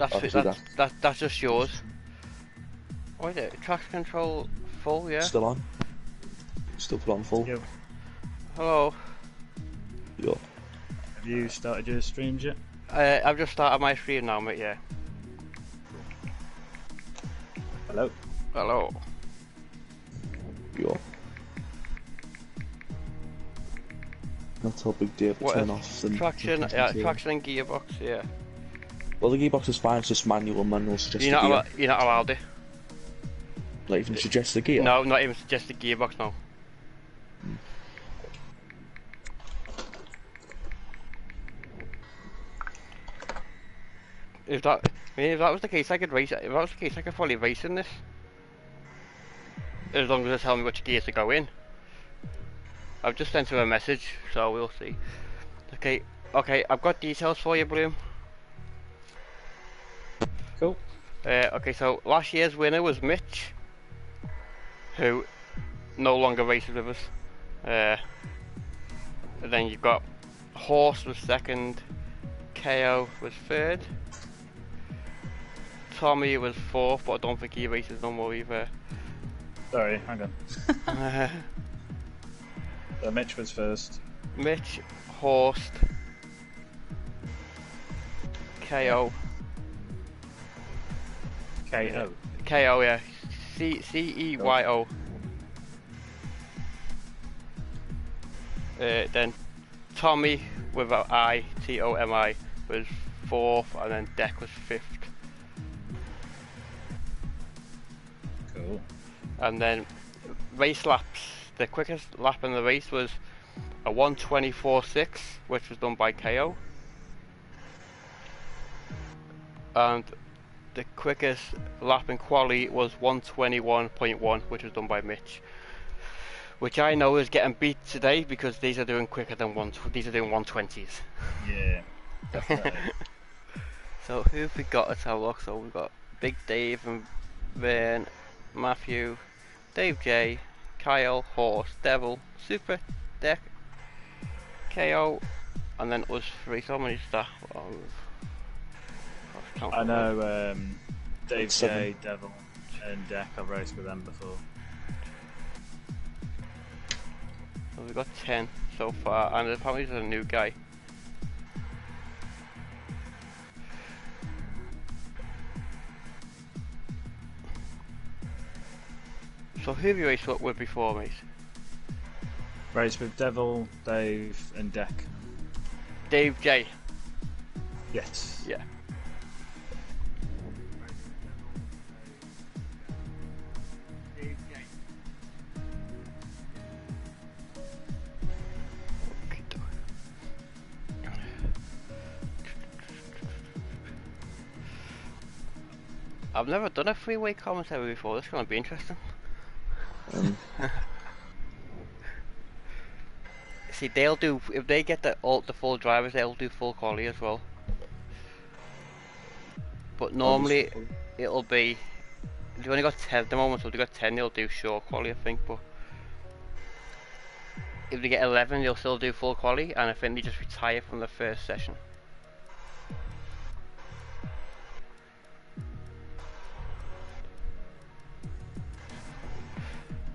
That's just yours. Wait, traction control full, yeah. Still on. Still put on full. Yep. Hello. Yeah. Have you started your streams yet? I've just started my stream now, mate. Yeah. Hello. Hello. Yeah. Not so big deal to turn off. Traction, yeah, traction and gearbox, yeah. Well, the gearbox is fine. It's just manual suggest the gear. You're not allowed it. Like even suggest the gear. No, not even suggest the gearbox. No. If that was the case, I could race. If that was the case, I could probably race in this. As long as they tell me which gear to go in. I've just sent him a message, so we'll see. Okay, I've got details for you, Bloom. Cool. Okay, so last year's winner was Mitch, who no longer races with us. And then you've got Horse was second, KO was third, Tommy was fourth, but I don't think he races no more either. Sorry, hang on. Mitch was first. Mitch, Horst, KO. KO. KO, yeah. CEYO. Then Tommy without ITOMI was fourth, and then Deck was fifth. Cool. And then race laps. The quickest lap in the race was a 1:24.6, which was done by KO. And the quickest lap in quali was 1:21.1, which was done by Mitch. Which I know is getting beat today because these are doing quicker than these are doing 1:20s. Yeah, definitely. So who've we got? Let's have a look. So we've got Big Dave and Vern, Matthew, Dave J, Kyle, Horse, Devil, Super, Deck, KO, and then us three. So many staff. I know Dave J, Devil, and Deck. I've raced with them before. So we've got 10 so far, and apparently there's a new guy. So who have you raced with before, mate? Raced with Devil, Dave, and Deck. Dave J. Yes. Yeah. I've never done a three-way commentary before. This is going to be interesting. See, they'll do, if they get the full drivers, they'll do full quali as well. But normally it'll be, they've only got 10 at the moment, so if they've got 10 they'll do short quali, I think. But if they get 11 they'll still do full quali, and I think they just retire from the first session.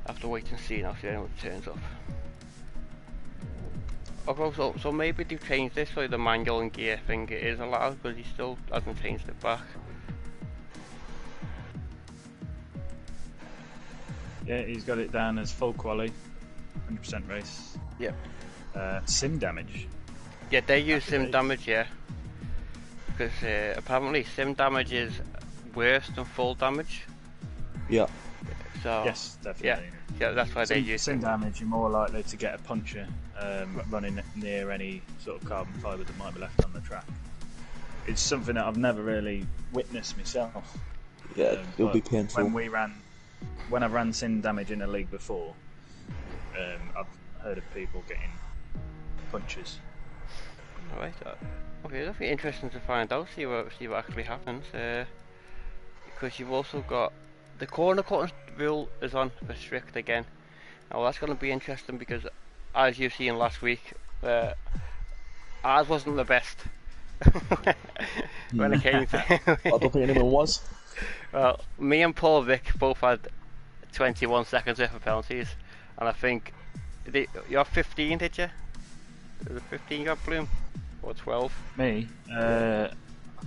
I have to wait and see now, see how it turns up. Okay, so maybe they've changed this so the manual and gear thing is allowed, but he still hasn't changed it back. Yeah, he's got it down as full quali, 100% race. Yep. Sim damage. Yeah, they use sim damage, yeah. Because apparently sim damage is worse than full damage. Yeah. So yes, definitely. Yeah, that's why they use sim damage. You're more likely to get a puncher running near any sort of carbon fibre that might be left on the track. It's something that I've never really witnessed myself. Yeah, it'll be painful. When I've ran sim damage in a league before, I've heard of people getting punches. Alright, okay, that'll be interesting to find out, see what actually happens. Because you've also got the corner cutting rule is on for strict again. Now that's going to be interesting because, as you've seen last week, ours wasn't the best. when it came to. I don't think anyone was. Well, me and Paul Vick both had 21 seconds worth of penalties, and I think you have 15, did you? Was it 15 you got, Bloom, or 12? Me? I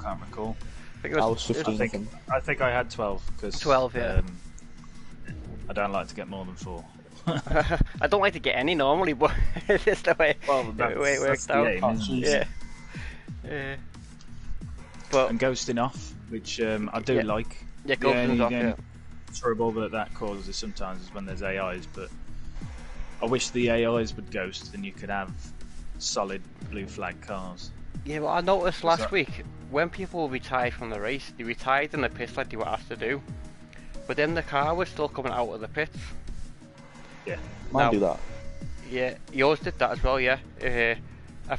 can't recall. I think it was 15. I think I had 12 because 12, yeah. I don't like to get more than 4. I don't like to get any normally, but it's just the way, That's it worked the out. aim, isn't Yeah. But and ghosting off, which I do like. yeah, ghosting off. Yeah. Trouble that causes sometimes is when there's AIs, but I wish the AIs would ghost and you could have solid blue flag cars. Yeah, well, I noticed last week when people retired from the race, they retired in the pits like they were asked to do, but then the car was still coming out of the pits. Yeah, Mine do that. Yeah, yours did that as well. Yeah,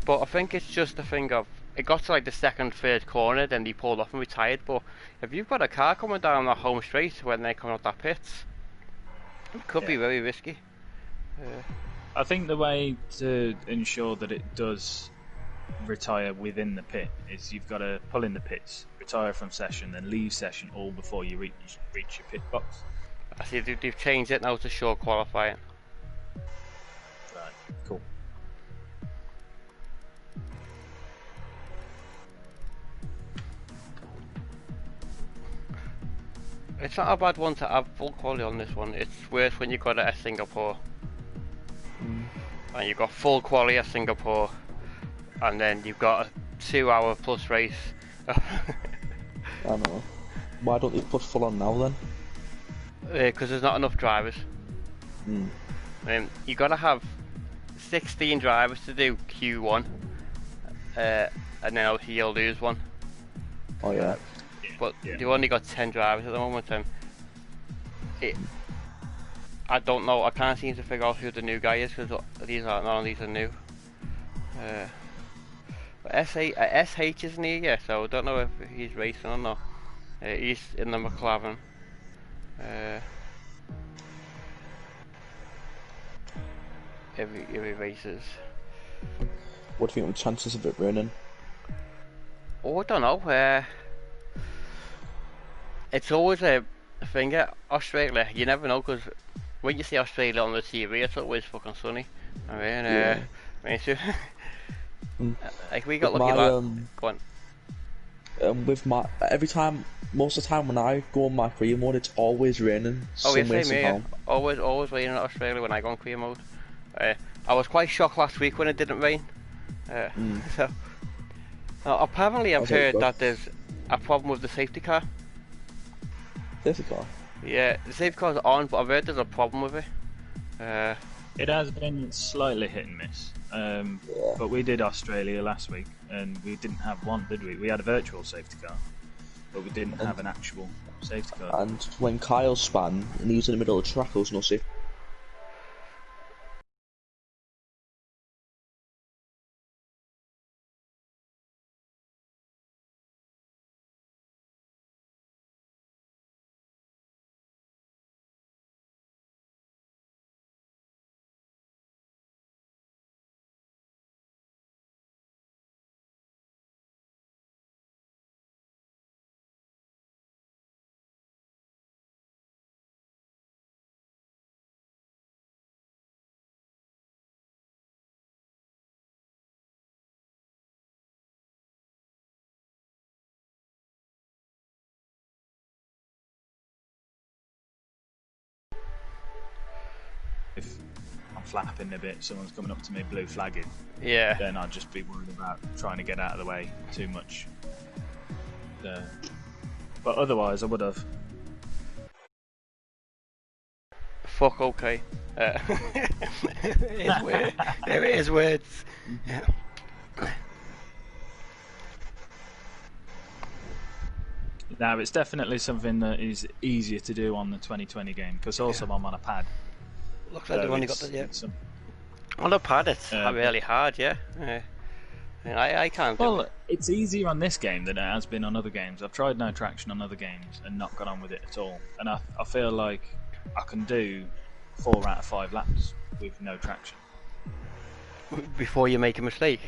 but I think it's just a thing of it got to like the second, third corner, then they pulled off and retired. But if you've got a car coming down that home straight when they're coming out that pits, it could be very risky. I think the way to ensure that it does retire within the pit is you've got to pull in the pits, retire from session, then leave session all before you reach your pit box. I see they've changed it now to short qualifying. Right, cool. It's not a bad one to have full quality on this one. It's worse when you got it at Singapore. And you've got full quality at Singapore, and then you've got a 2-hour plus race. I know. Why don't they put full on now then? Because there's not enough drivers. You got to have 16 drivers to do Q1, and then obviously you'll lose one. Oh yeah. But you've only got 10 drivers at the moment, and I don't know. I can't seem to figure out who the new guy is because none of these are new. But SH isn't he? Yeah, so I don't know if he's racing or not. He's in the McLaren. Every races. What do you think of the chances of it raining? Oh, I don't know. It's always a thing at Australia. You never know because when you see Australia on the TV, it's always fucking sunny. I mean, like we got lucky. Go on. With my most of the time when I go on my career mode, it's always raining. Oh yeah, same here. Yeah. Always raining in Australia when I go on career mode. I was quite shocked last week when it didn't rain. So apparently I've heard that there's a problem with the safety car. Safety car? Yeah, the safety car's on, but I've heard there's a problem with it. It has been slightly hit and miss. But we did Australia last week, and we didn't have one, did we? We had a virtual safety car, but we didn't have an actual safety car. And when Kyle span, and he was in the middle of the track, there was no safety. If I'm flapping a bit, someone's coming up to me blue flagging, then I'd just be worried about trying to get out of the way too much. But otherwise I would have. Fuck okay. It is weird. It is weird. Yeah. Now it's definitely something that is easier to do on the 2020 game because also I'm on a pad. Looks like they've only got the on a pad. It's really hard, yeah. I can't. Well, it's easier on this game than it has been on other games. I've tried no traction on other games and not got on with it at all. And I feel like I can do 4 out of 5 laps with no traction. Before you make a mistake.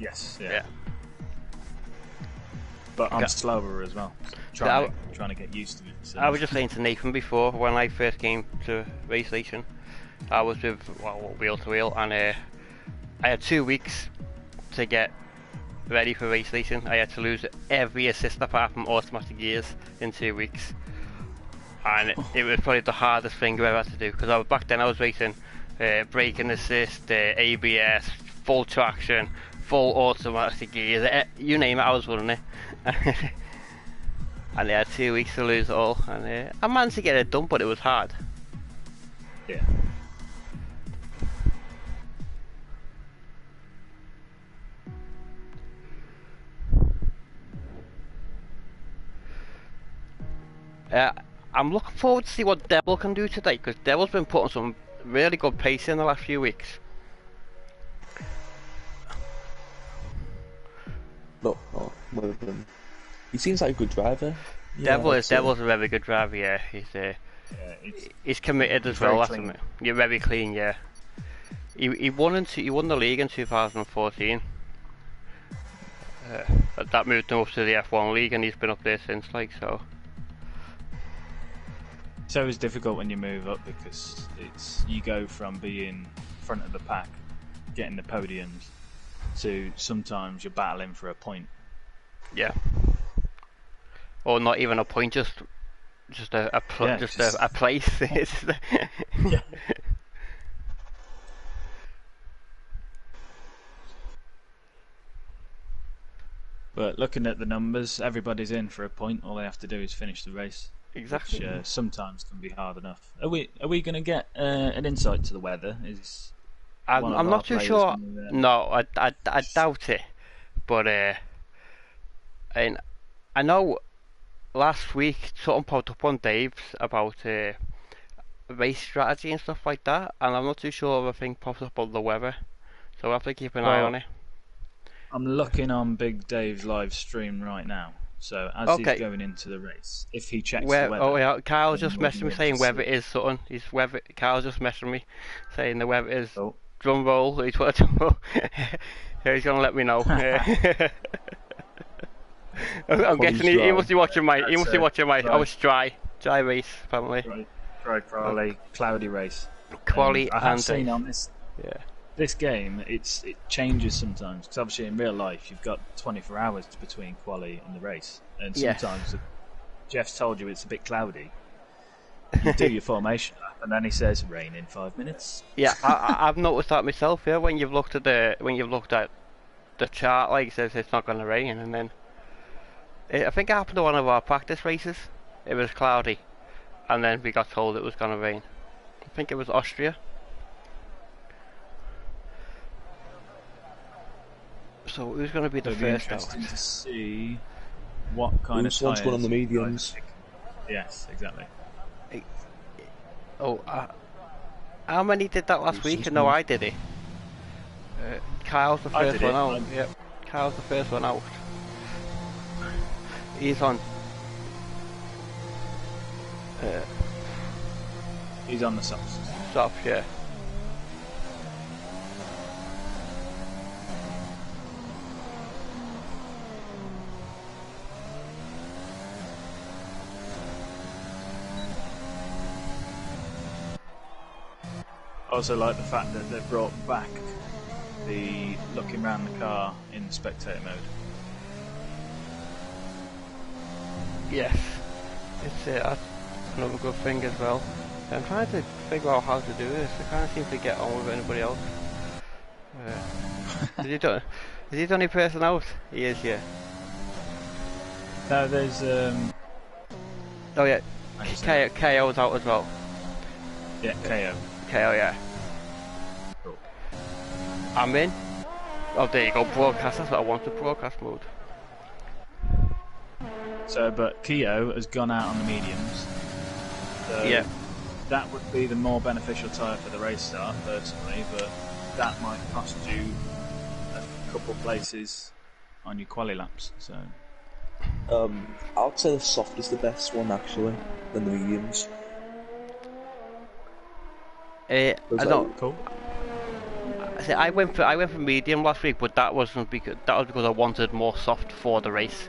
Yes. Yeah. but I'm Yeah. slower as well. So trying to get used to it. So. I was just saying to Nathan before, when I first came to Race Station, I was with wheel to wheel, and I had 2 weeks to get ready for Race Station. I had to lose every assist apart from automatic gears in 2 weeks, and it was probably the hardest thing I ever had to do, because back then I was racing braking assist, ABS, full traction, full automatic gears, you name it, I was running it. And I had 2 weeks to lose it all, and I managed to get it done, but it was hard. Yeah. I'm looking forward to see what Devil can do today, because Devil's been putting some really good pace in the last few weeks. No, he seems like a good driver. Yeah, Devil's a very good driver. Yeah, he's committed as well. That's him. You're very clean. Yeah, he won the league in 2014. That moved him up to the F1 league, and he's been up there since. Like so. It's always difficult when you move up, because you go from being front of the pack, getting the podiums, to sometimes you're battling for a point. Yeah. Or not even a point, just a place. Yeah. But looking at the numbers, everybody's in for a point. All they have to do is finish the race. Exactly. Which sometimes can be hard enough. Are we going to get an insight to the weather? I'm not too sure. No, I doubt it. But and I know last week something popped up on Dave's about race strategy and stuff like that, and I'm not too sure if a thing pops up on the weather, so we'll have to keep an eye on it. I'm looking on Big Dave's live stream right now. So as he's going into the race, if he checks the weather. Oh yeah, Kyle's just messaging me saying weather is something. Kyle's just messaging me saying the weather is drum roll. He's put a drum roll. He's gonna let me know. I'm guessing he must be watching my. He must be watching my. I was dry race apparently. Dry quali, cloudy race. Quali I have seen on this. Yeah. This game, it changes sometimes, because obviously in real life you've got 24 hours between quali and the race, and sometimes Jeff's told you it's a bit cloudy. You do your formation up, and then he says rain in 5 minutes. Yeah, I've noticed that myself. Yeah, when you've looked at the chart, like it says it's not going to rain, and then I think it happened to one of our practice races. It was cloudy, and then we got told it was going to rain. I think it was Austria. So who's going to be the first out? Interesting to see what kind of tyres one on the mediums. Yes, exactly. How many did that last week? No, I did it. Kyle's the first one out. Yep, Kyle's the first one out. He's on. He's on the softs. Softs, yeah. I also like the fact that they've brought back the looking around the car in spectator mode. Yes, it's that's another good thing as well. I'm trying to figure out how to do this. I can't seem to get on with anybody else. Is he the only person out? He is, yeah. No, there's Oh yeah, KO's out as well. Yeah, KO. KO, yeah. Cool. I'm in. Oh, there you go, broadcast. That's what I wanted, broadcast mode. So, but Keogh has gone out on the mediums. So yeah. That would be the more beneficial tyre for the race start, personally, but that might cost you a couple places on your quali laps. So, I'd say the soft is the best one actually, than the mediums. I don't. Cool. I went for medium last week, but that was because I wanted more soft for the race.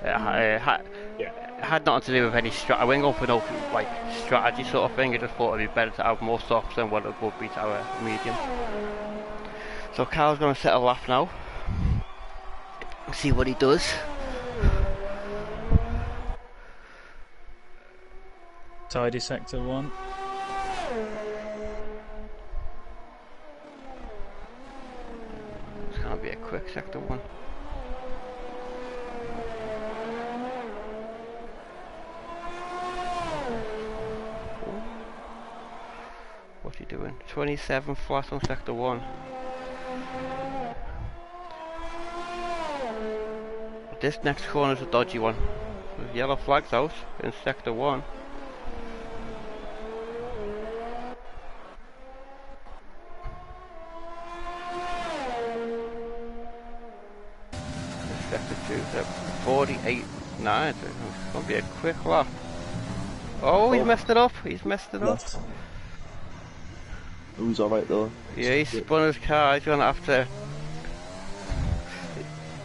It had nothing to do with any I went up with no like strategy sort of thing. I just thought it'd be better to have more stops than what it would be to have a medium. So Carl's gonna set a lap now. See what he does. Tidy sector 1. It's gonna be a quick sector 1. What's he doing? 27 flat on sector 1. This next corner is a dodgy one. There's yellow flags out in sector 1. Sector 2 is at 48.9. It's going to be a quick lap. Oh, he's messed it up. He's messed it up. Oh, he's alright though. Yeah, he spun his car. He's going to have to...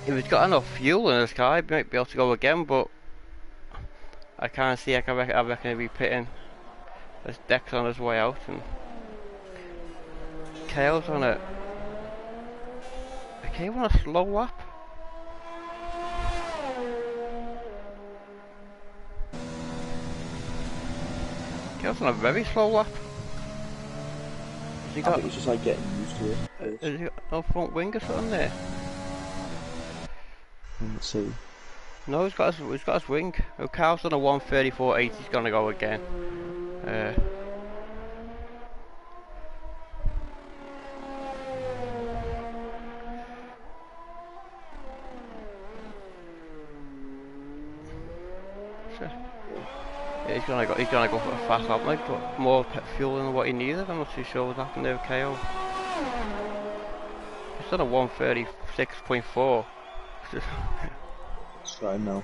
If he's got enough fuel in his car, he might be able to go again, but... I can't see. I reckon he'll be pitting. His deck's on his way out, and... Kale's on a... Okay, on a slow lap. Kale's on a very slow lap. Has he got... I think it's just like getting used to it. Has he got no front wing or something there? Let's see. No, he's got his wing. Oh, Carl's on a 134.8. He's gonna go again. Yeah, he's gonna go for a fast lap. Might put more fuel than what he needed. I'm not too sure what happened there with KO. He's on a 136.4. Let's try him now.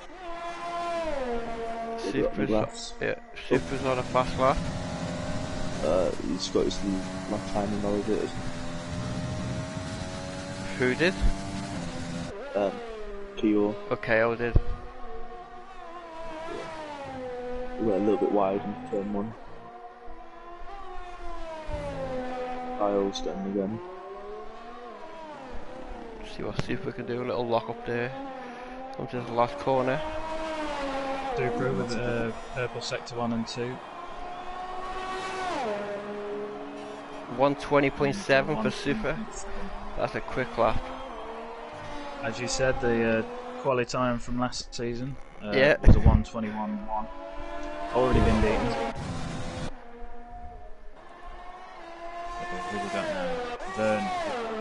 Super's on a fast lap. He's got his lap timing validated. Who did? Kyo. Okay, I did. He went a little bit wide in turn 1. Kyle's getting again. See what Super can do. A little lock up there. Onto the last corner. Super with purple sector 1 and 2. 120.7 for Super. That's a quick lap. As you said, the quality time from last season was a 121.1. Already been beaten. Who we got now? Vern.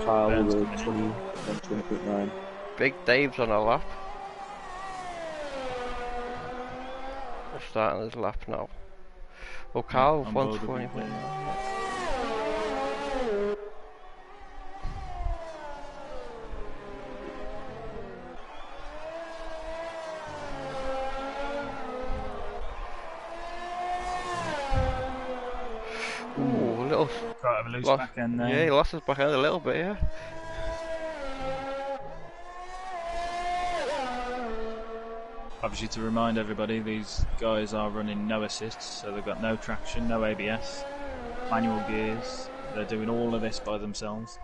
Kyle with 20.9. Big Dave's on a lap. Starting his lap now. Well, Carl with 120. Ooh, a little. Quite a loose back end there. Yeah, he lost his back end a little bit, yeah. Obviously, to remind everybody, these guys are running no assists, so they've got no traction, no ABS, manual gears. They're doing all of this by themselves.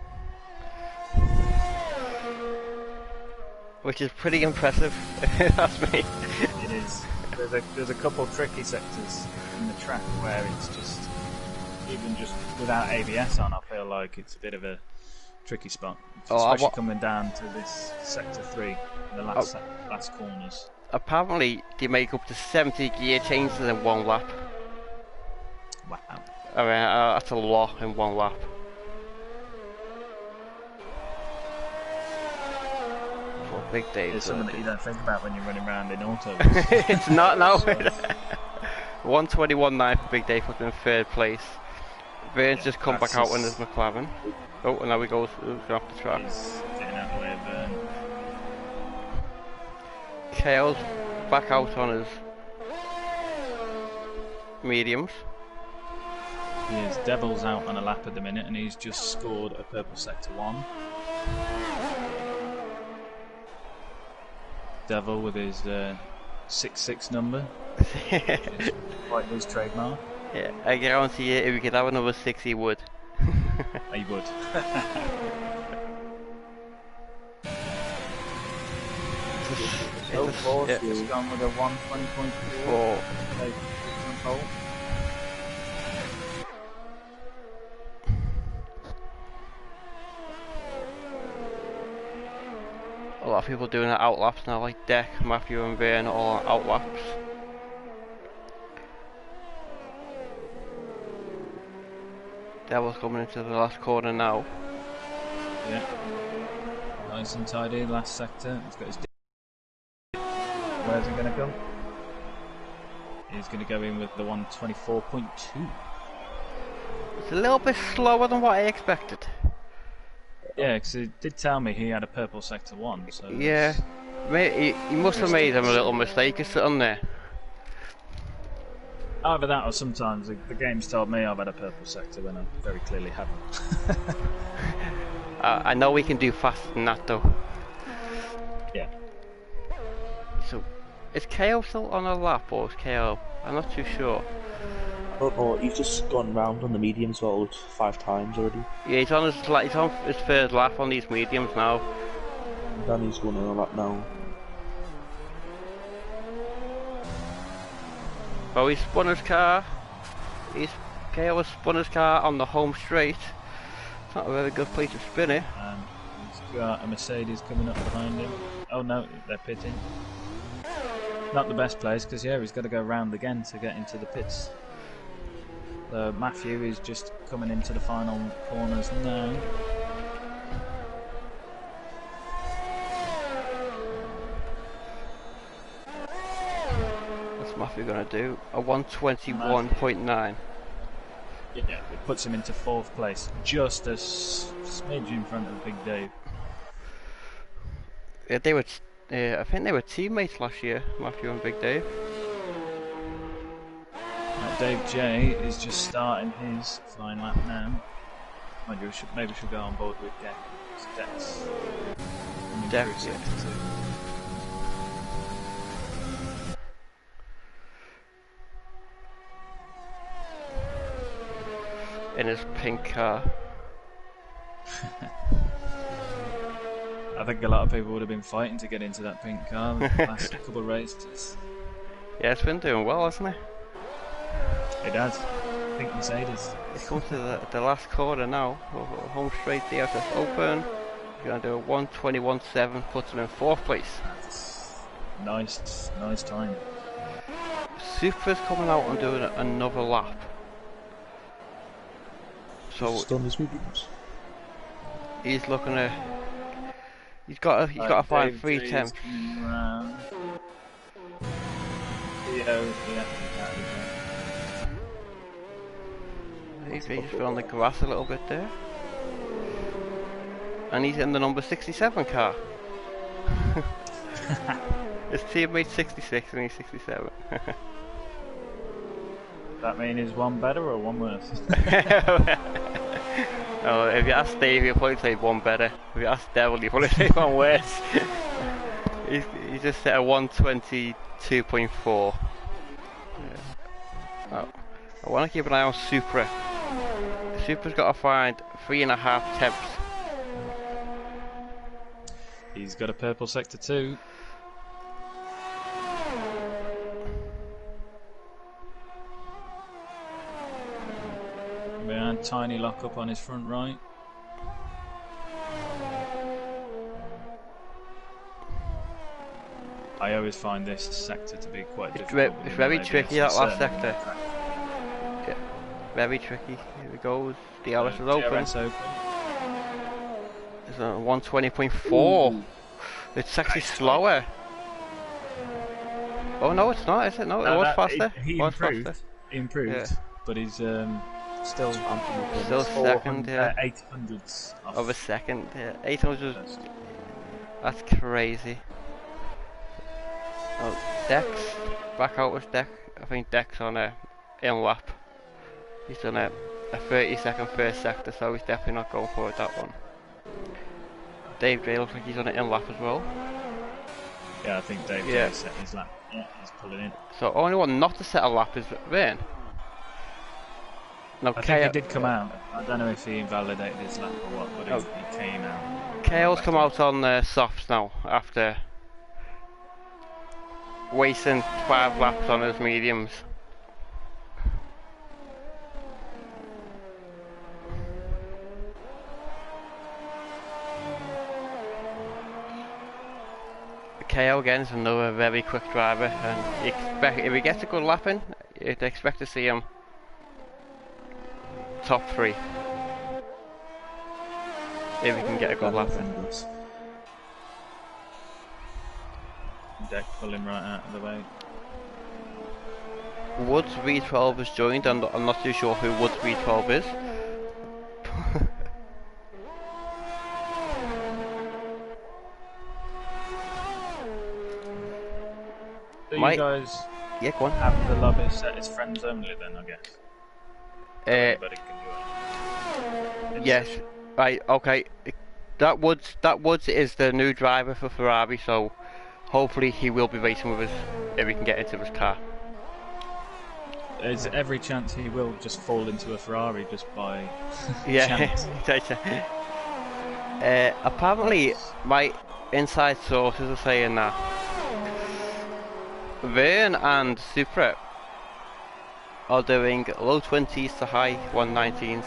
Which is pretty impressive. That's me. It is. There's a couple of tricky sectors in the track where it's just, even just without ABS on, I feel like it's a bit of a tricky spot. Especially coming down to this sector 3 in the last corners. Apparently, they make up to 70 gear changes in one lap. Wow. I mean, that's a lot in one lap. For Big Dave. It's something that you don't think about when you're running around in autos. It's not now. 121.9 for Big Dave, put in third place. Vern's just come back out in his McLaren. Oh, and now he goes off the track. He's getting out of the way of Vern. Kale's back out on his mediums. He is Devil's out on a lap at the minute, and he's just scored a purple sector 1. Devil with his 6-6 number, which is quite his trademark. Yeah, I guarantee you, if we could have another 6, he would. He would. It's a, He's gone with a 120.4. oh, a lot of people doing it out laps now, like Deck, Matthew and Vern, all on out laps. Devil's coming into the last corner now. Yeah. Nice and tidy, last sector. He's got his. Where's he going to go? He's going to go in with the 124.2. It's a little bit slower than what I expected. Yeah, because he did tell me he had a purple sector 1. So Yeah, he must have made him a little mistake or something there. Either that or sometimes the game's told me I've had a purple sector when I very clearly haven't. I know we can do faster than that though. Yeah. So, is KO still on a lap or is KO? I'm not too sure. I don't know, he's just gone round on the mediums well 5 times already. Yeah, he's on his third lap on these mediums now. Danny's going on a lap now. Oh, he spun his car. KO has spun his car on the home straight. It's not a very good place to spin it. He's got a Mercedes coming up behind him. Oh no, they're pitting. Not the best place because yeah, he's got to go round again to get into the pits. So Matthew is just coming into the final corners now. What's Matthew gonna do? A 121.9. Yeah, it puts him into 4th place, just a smidge in front of Big Dave. Yeah, they were. I think they were teammates last year, Matthew and Big Dave. Dave J is just starting his flying lap now. Mind you, maybe we should go on board with Deck. Deck, yeah. In his pink car. I think a lot of people would have been fighting to get into that pink car the last couple of races. Yeah, it's been doing well, hasn't it? It has. Pink Mercedes. It's come to the last corner now. Home straight, DRS open. He's going to do a 121.7, puts him in 4th place. That's nice time. Supra's coming out and doing another lap. So He's done his mediums. he's looking at. He's got to find 3 attempts. He's just on the grass a little bit there. And he's in the number 67 car. His teammate 66 and he's 67. That mean is one better or one worse? Oh, if you ask Dave, he'll probably say one better. If you ask Devil, he'll probably say one worse. he's just set a 122.4. Oh, I want to keep an eye on Supra. Supra's got to find 3.5 temps. He's got a purple sector 2. Behind tiny lock up on his front right. I always find this sector to be quite difficult. It's very tricky, that last sector. Yeah, very tricky. Here it goes. DRS is open. DRS open. It's a 120.4. It's actually slower. Oh no, it's not, is it? No, it was faster. He improved, Yeah. but he's still second, yeah. 800ths of a second. Yeah, 800. That's crazy. Oh, Dex back out with Deck. I think Deck's on a in lap. He's done a 30-second first sector, so he's definitely not going for that one. Dave J looks like he's on an in lap as well. Yeah, I think Dave Yeah. J set his lap. Yeah, he's pulling in. So only one not to set a lap is Vern. No, I think he did come out. I don't know if he invalidated his lap or what, but he came out. KO's come out on softs now after wasting 5 laps on his mediums. KO again is another very quick driver, and if he gets a good lap in, you'd expect to see him top 3. If he can get a good lap in. Deck pulling right out of the way. Woods V12 has joined, and I'm not too sure who Woods V12 is. Do you guys go on. have the lobby set as friends only then, I guess? Anybody can do it. Yes, right, okay. That Woods is the new driver for Ferrari, so hopefully he will be racing with us if we can get into his car. There's every chance he will just fall into a Ferrari just by chance. Apparently, my inside sources are saying that Vern and Supra are doing low 20s to high 119s.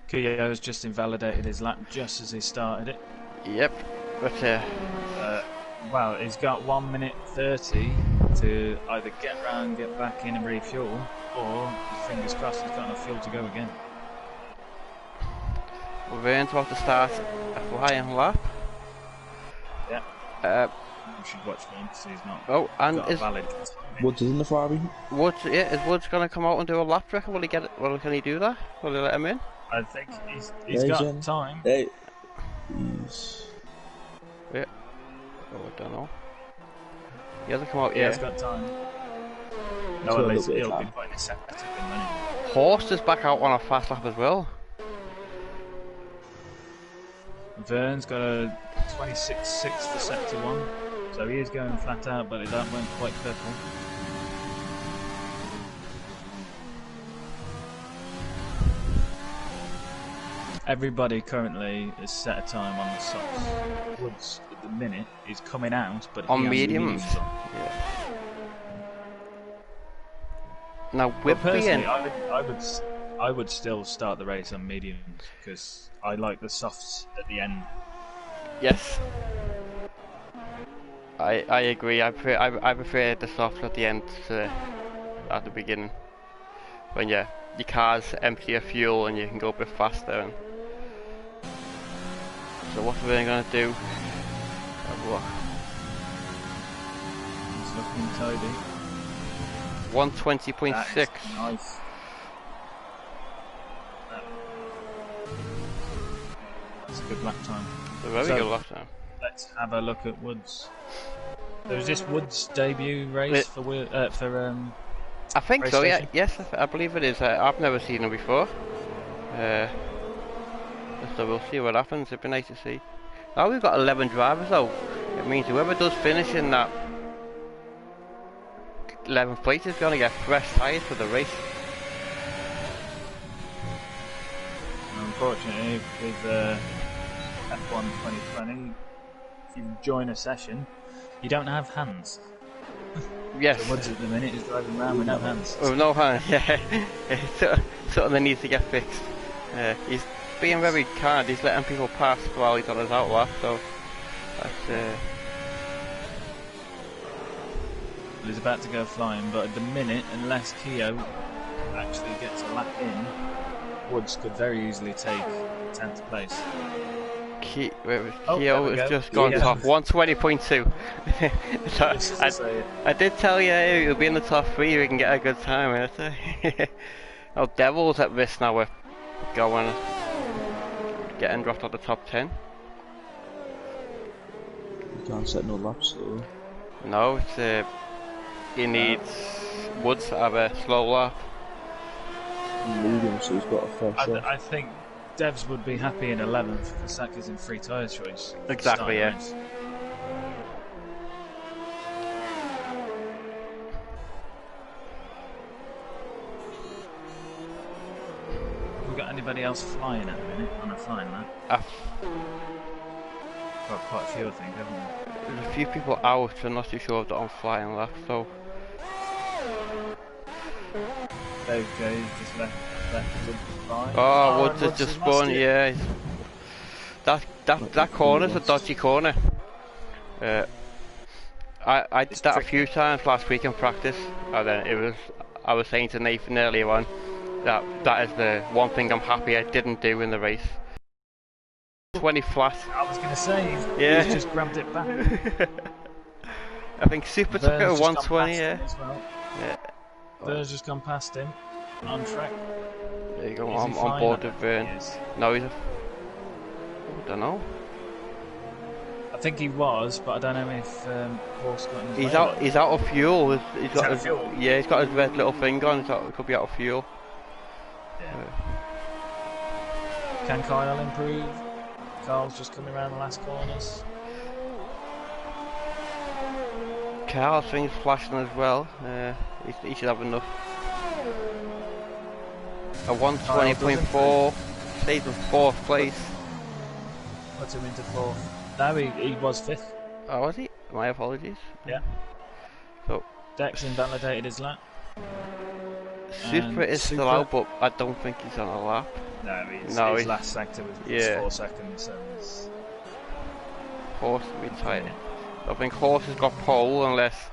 Keogh's just invalidated his lap just as he started it. Yep, but well, he's got 1 minute 30 to either get round, get back in and refuel, or fingers crossed he's got enough fuel to go again. Vern's about to start a flying lap. Yeah. You should watch for him because he's not. Oh, and got a valid. Woods is in the Ferrari. Woods, yeah, is Woods gonna come out and do a lap track? Will he get it? Well, can he do that? Will they let him in? I think he's got time. Hey. Yeah. Oh, I don't know. He hasn't come out Yeah, yet. he's got time. No, at least he'll be putting his setup in money. Horst is back out on a fast lap as well. Vern's got a 26.6 for sector 1, so he is going flat out, but that went quite purple. Everybody currently is set a time on the softs. Woods at the minute is coming out, but on mediums. Yeah. Now, personally, I would still start the race on mediums because I like the softs at the end. Yes, I agree. I prefer the softs at the end to at the beginning. When your car's empty of fuel and you can go a bit faster. And so what are we going to do? Have a look. It's looking tidy. 120.6. Nice. That's a good lap time. A very good lap time. Let's have a look at Woods. So is this Woods' debut race for I think so. station? Yeah, yes, I believe it is. I've never seen him before. So we'll see what happens. It'd be nice to see. Now we've got 11 drivers though. It means whoever does finish in that 11th place is going to get fresh tyres for the race. Unfortunately, with F1 2020, if you join a session, you don't have hands. Yes. So Woods at the minute is driving around with no hands. With no hands, yeah. It's something that needs to get fixed. He's being very kind. He's letting people pass while he's on his out lap, so that's. He's about to go flying, but at the minute, unless Keogh actually gets a lap in, Woods could very easily take 10th place. Keogh has just gone top 120.2. So I did tell you he'll be in the top 3. We can get a good time. Oh, Devil's at risk now. We're getting dropped out the top 10. You can't set no laps, so. No, it's he needs Woods to have a slow lap. Medium, so he's got a fair shot. I think Devs would be happy in 11th because that gives him free tyre choice. Exactly, yeah. anybody else flying at the minute on a flying lap? Got quite a few, I think, haven't we? There's a few people out, I'm not too sure if they're on flying lap, so... Dave J just left by. Oh, Woods has just spun, yeah. That corner's a dodgy corner. I did that a few times last week in practice, and then I was saying to Nathan earlier on that is the one thing I'm happy I didn't do in the race. 20 flat. I was going to say, he's just grabbed it back. I think Super took it at 120, yeah. Well. Yeah. Vern's just gone past him, on track. There you go, I'm on board with Vern. No, I don't know. I think he was, but I don't know if Horse got in his way. He's out of fuel. He's got out of fuel? Yeah, he's got his red little thing on, so it could be out of fuel. Yeah. Can Kyle improve? Carl's just coming around the last corners. Carl's thing's flashing as well. He should have enough. A 120.4, stays in 4th place. Put him into 4th. No, he was 5th. Oh, was he? My apologies. Yeah. So Dex invalidated his lap. Super is still out, but I don't think he's on a lap. No, his last sector was 4 seconds. So Horse will be tight. I think Horse has got pole unless...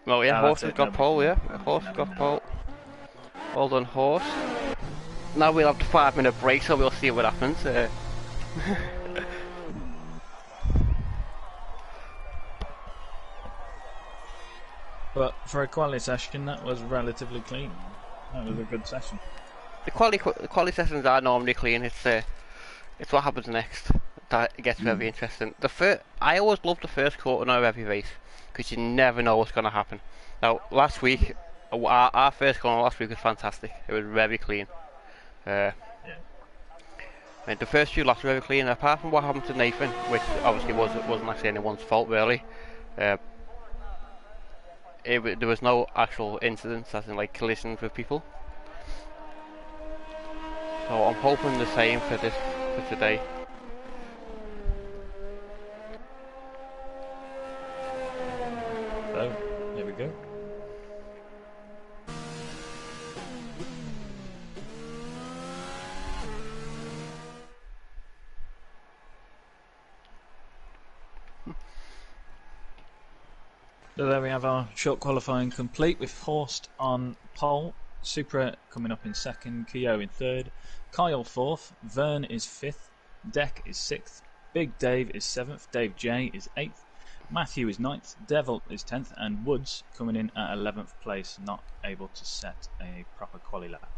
No, yeah, Horse has got pole, yeah. Horse has got pole. Well done, Horse. Now we'll have the 5-minute break, so we'll see what happens. But for a quality session, that was relatively clean. That was a good session. The quality sessions are normally clean. It's what happens next that gets very interesting. I always love the first quarter of every race because you never know what's going to happen. Now, last week, our first corner last week was fantastic. It was very clean. And the first few laps were very clean. Apart from what happened to Nathan, which obviously wasn't actually anyone's fault really. There was no actual incidents, as in like collisions with people. So I'm hoping the same for today. So, there we go. So there we have our short qualifying complete with Horst on pole, Supra coming up in 2nd, Keogh in 3rd, Kyle 4th, Vern is 5th, Deck is 6th, Big Dave is 7th, Dave J is 8th, Matthew is 9th, Devil is 10th, and Woods coming in at 11th place, not able to set a proper quali lap.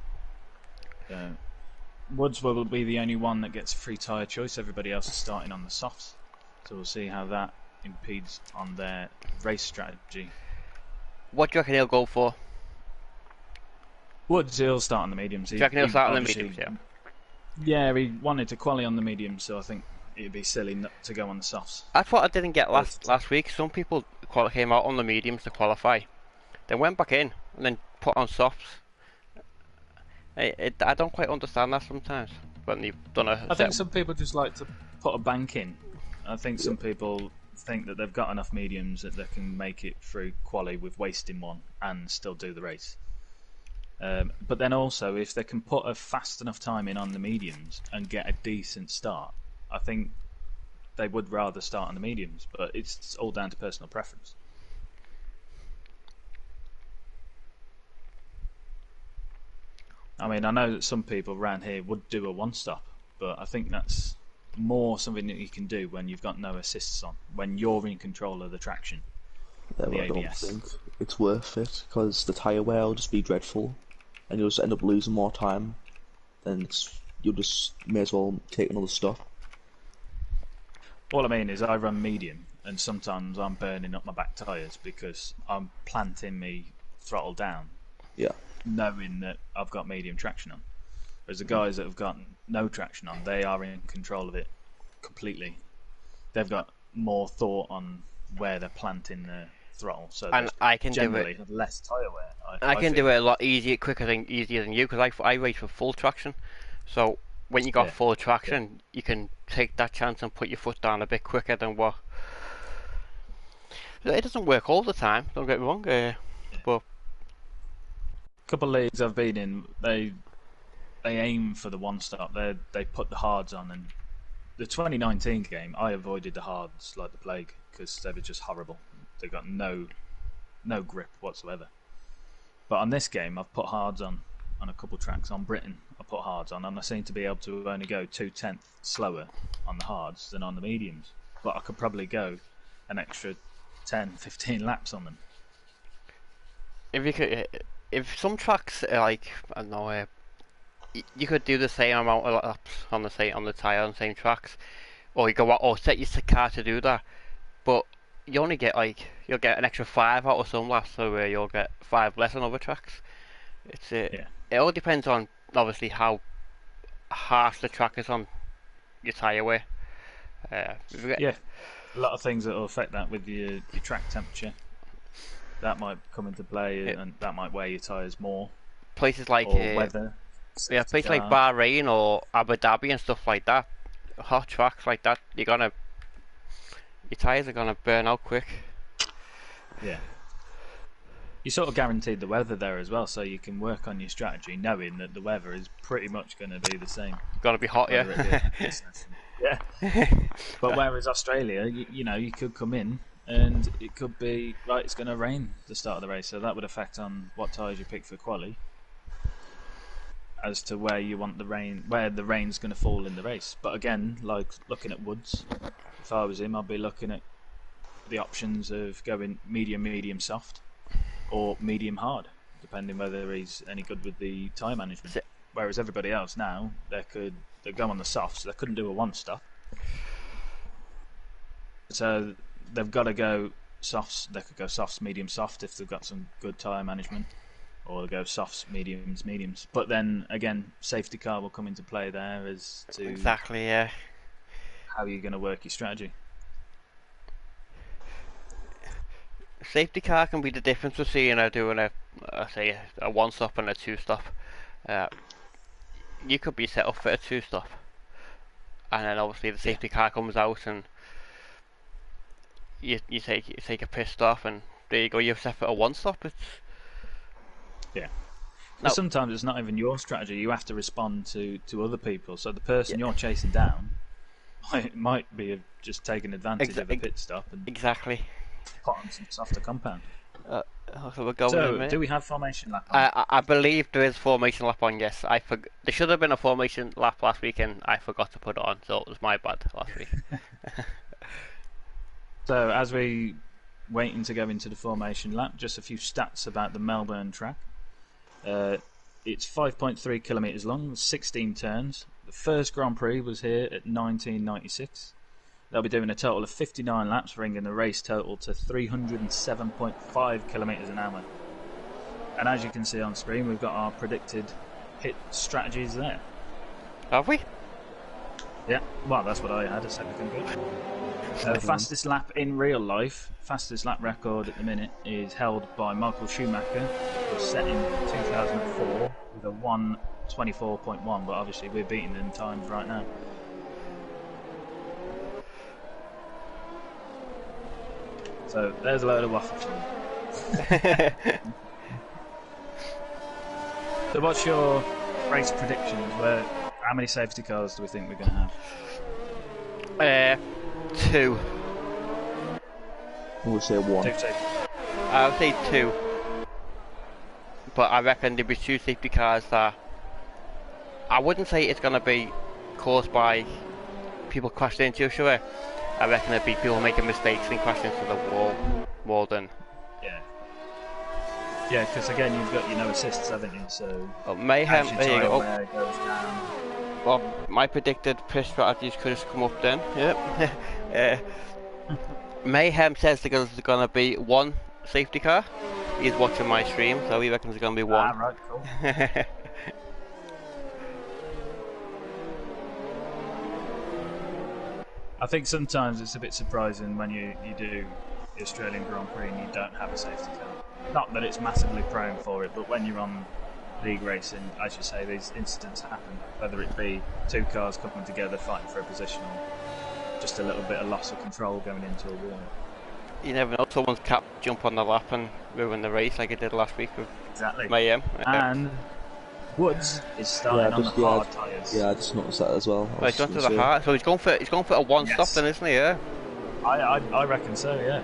Woods will be the only one that gets free tyre choice, everybody else is starting on the softs, so we'll see how that impedes on their race strategy. What do you reckon he'll go for? Woods, he'll start on the mediums. Do you reckon he'll start on the mediums, yeah? Yeah, he wanted to quali on the mediums, so I think it'd be silly not to go on the softs. That's what I didn't get last week. Some people came out on the mediums to qualify, then went back in and then put on softs. I don't quite understand that sometimes when you've done a... I think some people just like to put a bank in. I think some people think that they've got enough mediums that they can make it through quali with wasting one and still do the race. But then also, if they can put a fast enough time in on the mediums and get a decent start, I think they would rather start on the mediums, but it's all down to personal preference. I mean, I know that some people around here would do a one-stop, but I think that's more something that you can do when you've got no assists on, when you're in control of the traction. Yeah, the I don't ABS. think it's worth it, because the tyre wear will just be dreadful, and you'll just end up losing more time, then you'll just may as well take another stop. All I mean is I run medium, and sometimes I'm burning up my back tyres because I'm planting me throttle down, knowing that I've got medium traction on. Whereas the guys that have got no traction on, they are in control of it completely. They've got more thought on where they're planting throttle, so And I can do generally it. have less tyre wear. I can feel. do it a lot easier, easier than you, because I race with full traction. So when you got full traction, you can take that chance and put your foot down a bit quicker than what. It doesn't work all the time. Don't get me wrong, but A couple of leagues I've been in, they aim for the one stop. They put the hards on, and the 2019 game, I avoided the hards like the plague because they were just horrible. They got no grip whatsoever. But on this game, I've put hards on a couple tracks. On Britain, I put hards on, and I seem to be able to only go 2/10 slower on the hards than on the mediums. But I could probably go an extra 10, 15 laps on them. if some tracks are like, I don't know, you could do the same amount of laps on the tire on the same tracks, or you go out or set your car to do that, but you only get you'll get an extra 5 out of some laps, so you'll get 5 less on other tracks. It all depends on obviously how harsh the track is on your tire wear. A lot of things that will affect that with your track temperature. That might come into play, and that might wear your tyres more. Places like weather. Places like Bahrain or Abu Dhabi and stuff like that, hot tracks like that, your tyres are gonna burn out quick. Yeah. You're sort of guaranteed the weather there as well, so you can work on your strategy knowing that the weather is pretty much going to be the same. Gotta be hot, yeah. Yeah. But whereas Australia, you could come in and it could be, right, it's going to rain at the start of the race, so that would affect on what tyres you pick for quali as to where you want where the rain's going to fall in the race. But again, like looking at Woods, if I was him, I'd be looking at the options of going medium, soft, or medium hard, depending whether he's any good with the tyre management. Whereas everybody else now, they go on the softs, so they couldn't do a one stop. So they've got to go softs. They could go softs, medium, soft if they've got some good tyre management, or they go softs, mediums. But then again, safety car will come into play there as to exactly, how you're going to work your strategy. Safety car can be the difference between doing a one stop and a two stop. You could be set up for a two stop, and then obviously the safety car comes out and you take a pit stop, and there you go. You're set for a one stop. Sometimes it's not even your strategy. You have to respond to other people. So the person you're chasing down might be just taking advantage of a pit stop and exactly put on some softer compound. So do we have formation lap on? I believe there is formation lap on, yes. There should have been a formation lap last week and I forgot to put it on, so it was my bad last week. So as we waiting to go into the formation lap, just a few stats about the Melbourne track. It's 5.3 kilometres long, 16 turns. The first Grand Prix was here at 1996. They'll be doing a total of 59 laps, bringing the race total to 307.5 kilometres an hour. And as you can see on screen, we've got our predicted pit strategies there. Have we? Yeah, well, that's what I had a second ago. Fastest lap in real life, fastest lap record at the minute is held by Michael Schumacher. It was set in 2004 with a 1:24.1, but obviously we're beating them times right now. So there's a load of waffle for you. So what's your race predictions? How many safety cars do we think we're going to have? 2. We'll say 1. I would say 2. But I reckon there'll be 2 safety cars that I wouldn't say it's going to be caused by people crashing into each other. I reckon there'll be people making mistakes and crashing into the wall more than... Yeah, because again, you've got your no assists, haven't you? So Mayhem, there you go. Goes down. Well, my predicted pit strategies could have come up then. Yep. Mayhem says there's going to be 1 safety car. He's watching my stream, so he reckons there's going to be 1. Ah, right, cool. I think sometimes it's a bit surprising when you do the Australian Grand Prix and you don't have a safety car. Not that it's massively prone for it, but when you're on league racing, as you say, these incidents happen, whether it be two cars coming together fighting for a position or just a little bit of loss of control going into a wall. You never know, someone's cap jump on the lap and ruin the race like it did last week with Exactly. Mayhem. And Woods is starting on the hard tyres. Yeah, I just noticed that as well. Well, he's gone to the hard, so he's going for a one stop then, isn't he? Yeah. I reckon so, yeah.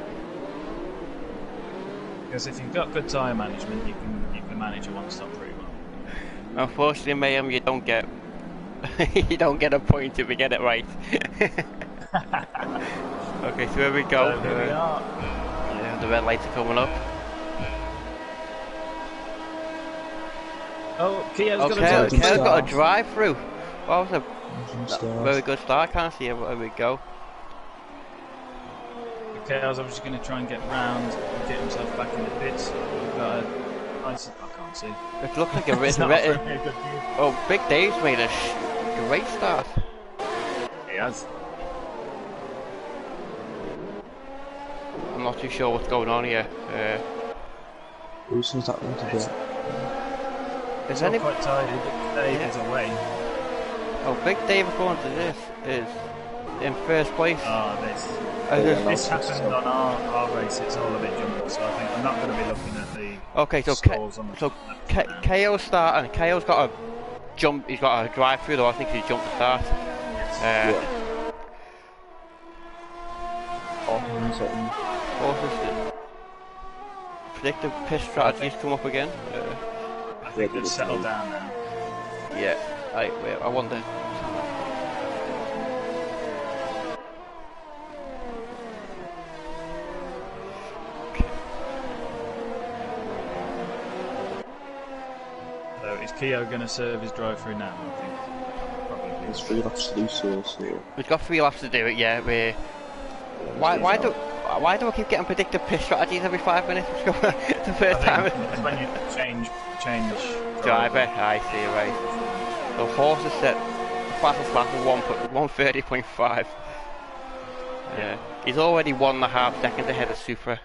Because if you've got good tyre management, you can manage a one stop pretty well. Unfortunately, Mayhem, you don't get you don't get a point if you get it right. Okay, so here we go. So here we are. Yeah, the red lights are coming up. Oh, Keo's got a drive through. What was a very good start? I can't see it, but there we go. Okay, I was just going to try and get round and get himself back in the pits. We've got a nice. I can't see. It looks like a red. Oh, Big Dave's made a great start. He has. I'm not too sure what's going on here. Who's happening to that? Is any... quite tidy, but Dave is away. Oh, Big Dave, according to this, is in first place. Oh, this happened on our race. It's all a bit jumbled, so I think I'm not going to be looking at the scores on the KO's starting. KO's got a jump. He's got a drive through though. I think he jumped the start. Predictive piss strategies come up again. I think they've settled down now. Yeah. Wait, I wonder. So is Keo going to serve his drive-through now? I think. Probably. There's 3 laps to do so. We've got 3 laps to do it. Yeah. Why do I keep getting predictive piss strategies every 5 minutes? The first time. It's when you change driver. I see, right. So horse is set fastest lap of 1:30.5. Yeah, he's already 1.5 seconds ahead of Supra.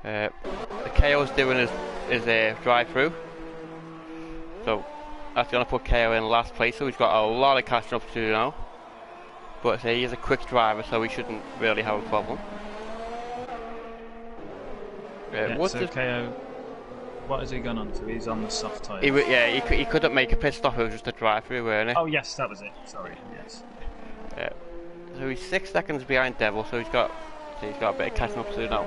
The KO's doing his drive through, so that's going to put KO in last place. So he's got a lot of catching up to do now. But he is a quick driver, so he shouldn't really have a problem. So KO, what has he gone on to? He's on the soft tyre. He couldn't make a pit stop, it was just a drive through, weren't it? Oh yes, that was it, sorry, yes. So he's 6 seconds behind Devil, so he's got a bit of catching up to do now.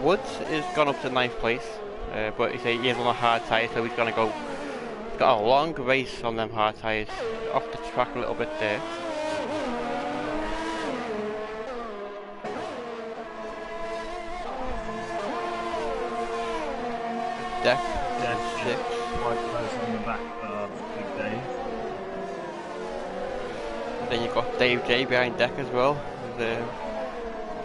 Woods is gone up to 9th place, but he is on a hard tyre, so he's got a long race on them hard tyres, off the track a little bit there. Deck, 6. Quite close on the back of Big Dave. And then you've got Dave J behind Deck as well. There's a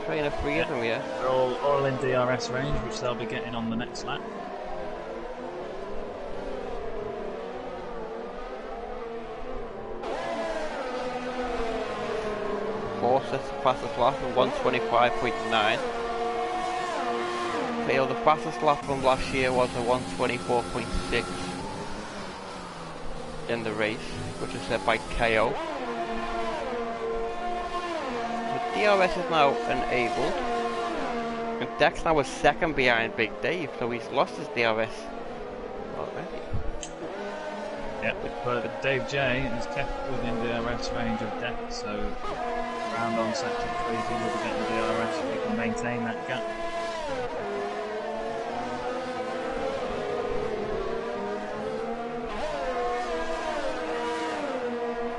train of 3 of them, yeah. They're all in DRS range, which they'll be getting on the next lap. Horse sets the fastest lap of 1:25.9. The fastest lap from last year was a 1:24.6 in the race, which is set by KO. The DRS is now enabled, and Dex now is 2nd behind Big Dave, so he's lost his DRS already. Yeah, but Dave J is kept within DRS range of Dex, so round on sector 3 he will be getting DRS if he can maintain that gap.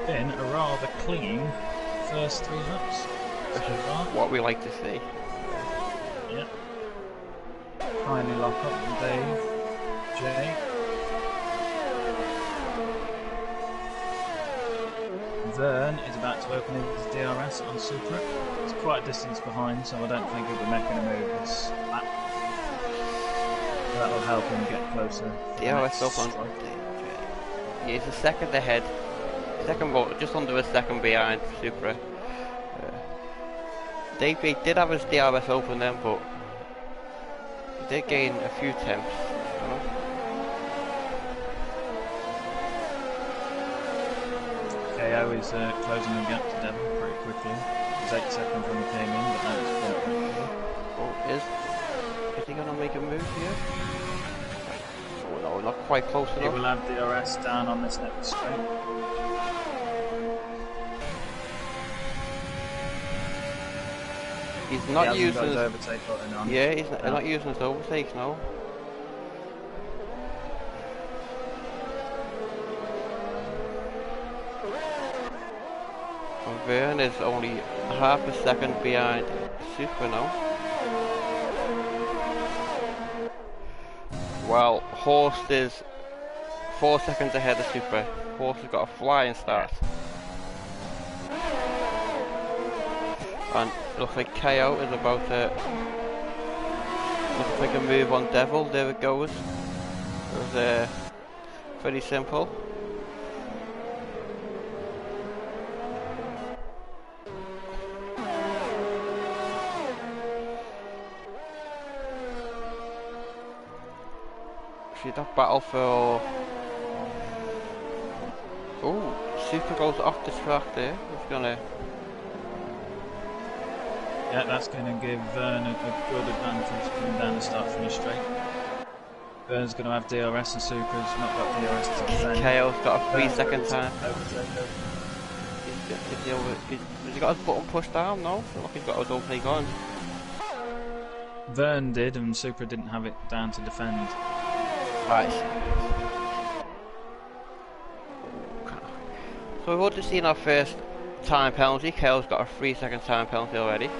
Been a rather clean first 3 laps so far. What we like to see. Yeah. Finally lock up from Dave J. Vern is about to open his DRS on Supra. It's quite a distance behind, so I don't think he'll be making a move this lap. That will help him get closer. DRS up on. He's a second ahead second row, just under a second behind Supra. Dave did have his DRS open then, but he did gain a few tenths. KO is closing the gap to Devil pretty quickly. It was 8 seconds when he came in, but now it's 4 quickly. Oh, is he gonna make a move here? Oh no, not quite close He enough. will have DRS down on this next straight. He's not he using his his overtake button on. yeah, he's not using his overtakes now. And Vern is only half a second behind Super now. While Horst is 4 seconds ahead of Super. Horst has got a flying start. And looks like KO is about to looks like a move on Devil. There it goes. It was pretty simple. See that battle for Super goes off the track there. He's gonna Yeah, that's going to give Vern a good advantage coming down the start finish straight. Vern's going to have DRS and Super's not got DRS to defend. KO's got a 3 second time. Overtake. Has he got his button pushed down? No? I think he's got his overtake on. Vern did, and Super didn't have it down to defend. Right. So we've already seen our first time penalty. KO's got a 3 second time penalty already.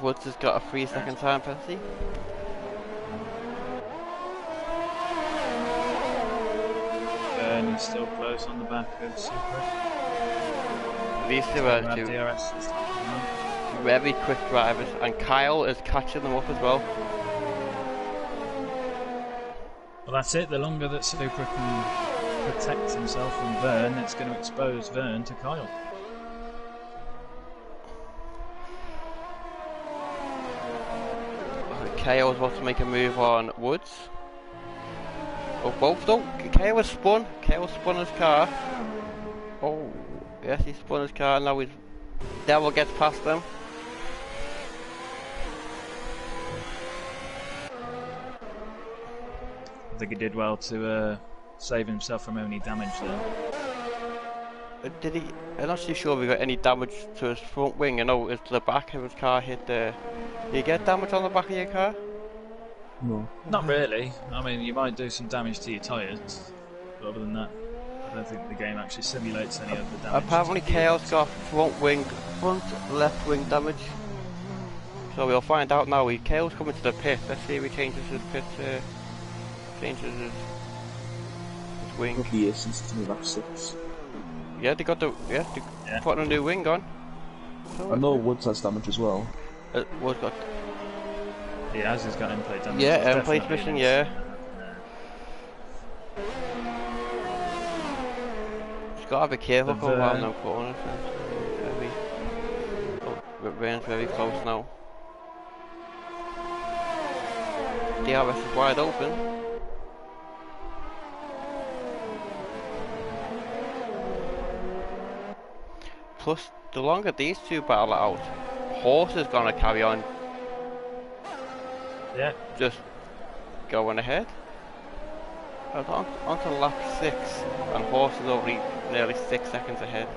Woods has got a 3 second time penalty. Vern is still close on the back of Super. These two are two DRS this time. very quick drivers, and Kyle is catching them up as well. Well, that's it. The longer that Super can protect himself from Vern, it's going to expose Vern to Kyle. KO is about to make a move on Woods. Oh, both don't. KO has spun. KO spun his car. Oh, yes, he spun his car. Now his Devil gets past them. I think he did well to save himself from any damage there. Did he? I'm not too sure if he got any damage to his front wing. I know it's the back of his car hit the. Did you get damage on the back of your car? No. Not really. I mean, you might do some damage to your tyres, but other than that, I don't think the game actually simulates any of the damage. Apparently, KO's got front left wing damage. So we'll find out now. KO's coming to the pit. Let's see if he changes his pit. Changes his wing. Probably is since it's in the lap 6. Yeah, they got putting a new wing on. So I know Woods has damage as well. Woods got. He has, he's got in-play damage. Yeah, It's in-play definitely mission, an yeah. incident. He's got to be careful The going around Vern- them corners. Rain's very close now. DRS is wide open. Plus, the longer these two battle it out, Horse is gonna carry on Yeah, just going ahead. On to lap 6, and Horse is already nearly 6 seconds ahead.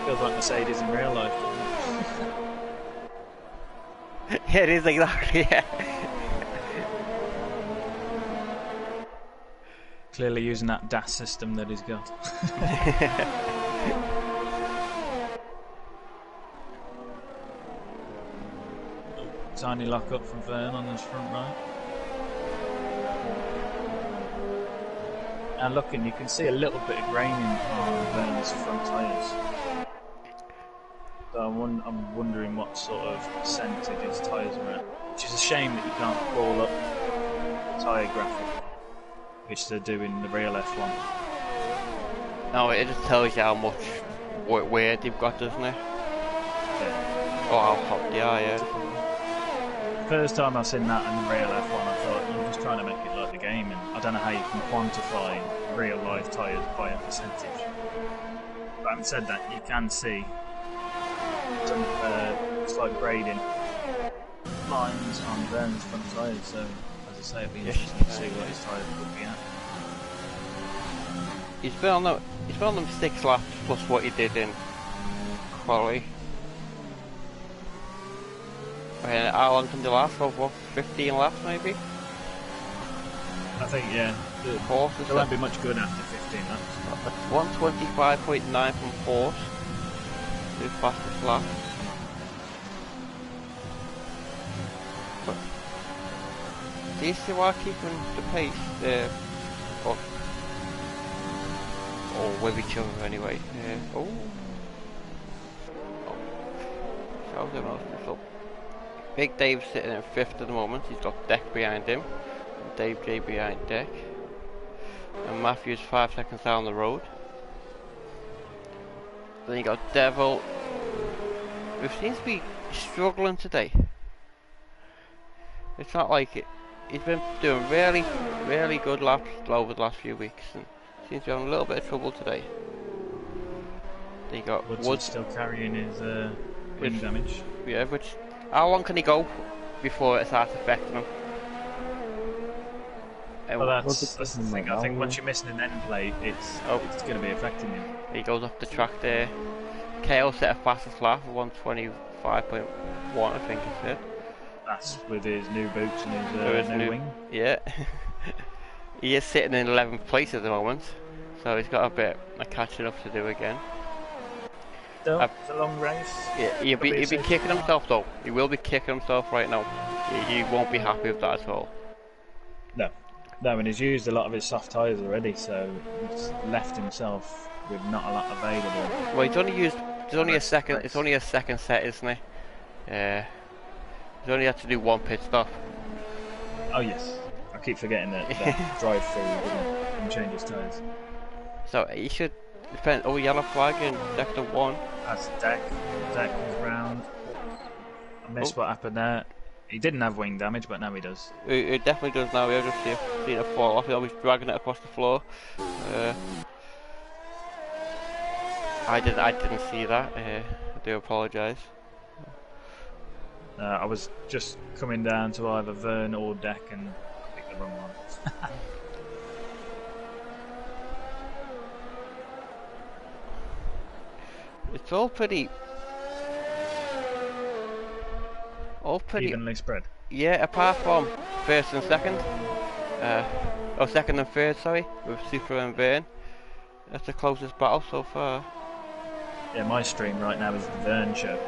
feels like Mercedes in real life. Yeah, it is exactly, yeah. Clearly using that DAS system that he's got. Tiny lock up from Vern on his front right. And looking, you can see a little bit of graining on Vern's front tyres. So I'm wondering what sort of percentage his tyres are at. Which is a shame that you can't call up the tyre graphic, which they do in the real F1. No, it just tells you how much wear they've got, doesn't it? Yeah. Or how hot they are, yeah. First time I've seen that in the real F1, I thought you're just trying to make it like the game, and I don't know how you can quantify real life tyres by a percentage. But having said that, you can see some slight grading lines on Vern's front tyres, so as I say, it'd be interesting to see what his tyres would be at. He's been on them 6 laps plus what he did in quali. And how long can they last? For what, 15 laps maybe? I think, yeah. There won't be much good after 15 laps. 125.9 from fourth. The fastest lap. But do you see why keeping the pace or with each other anyway? Oh. That was a nice little. Big Dave's sitting in 5th at the moment. He's got Deck behind him. And Dave J behind Deck. And Matthew's 5 seconds down the road. Then you got Devil, who seems to be struggling today. It's not like it. He's been doing really, really good laps over the last few weeks, and seems to be having a little bit of trouble today. Then you got Woods still carrying his wing damage. Yeah, which how long can he go before it starts affecting him? Well, that's the thing. I think once you're missing an end plate, it's going to be affecting him. He goes off the track there. KO set a fastest lap of 125.1, I think he said. That's with his new boots and his new wing. Yeah. He is sitting in 11th place at the moment, so he's got a bit of catching up to do again. Still, it's a long race. Yeah, he'll be kicking himself though. He will be kicking himself right now. He won't be happy with that at all. No, and he's used a lot of his soft tyres already, so he's left himself with not a lot available. Well, he's only used. It's only a second. It's only a second set, isn't it? Yeah. He's only had to do 1 pit stop. Oh yes, I keep forgetting that drive through and change his tyres. So he should defend. Oh, yellow flag in sector 1. That's Deck. Deck was round. I missed what happened there. He didn't have wing damage, but now he does. He definitely does now. We've just seen it fall off. He's dragging it across the floor. I didn't see that. I do apologise. I was just coming down to either Vern or Deck and I picked the wrong one. It's all pretty evenly spread. Yeah, apart from first and second. Second and third, sorry, with Super and Vern. That's the closest battle so far. Yeah, my stream right now is the Vern show.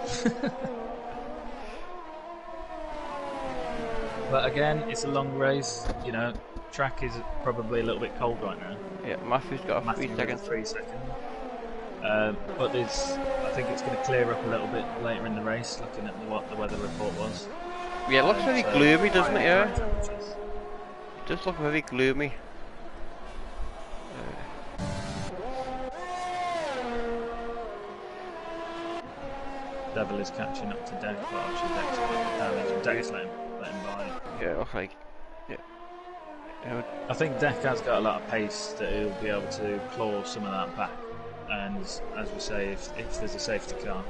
But again, it's a long race. You know, track is probably a little bit cold right now. Yeah, Matthew's got a 3 seconds. 3 seconds. But I think it's going to clear up a little bit later in the race, looking at what the weather report was. Yeah, it looks very gloomy, doesn't it? Yeah. It does look very gloomy. Devil is catching up to Deck, but actually Deck's got damage, and Deck's letting by. Yeah, looks like. Yeah. I think Deck has got a lot of pace that he'll be able to claw some of that back. And as we say, if there's a safety car,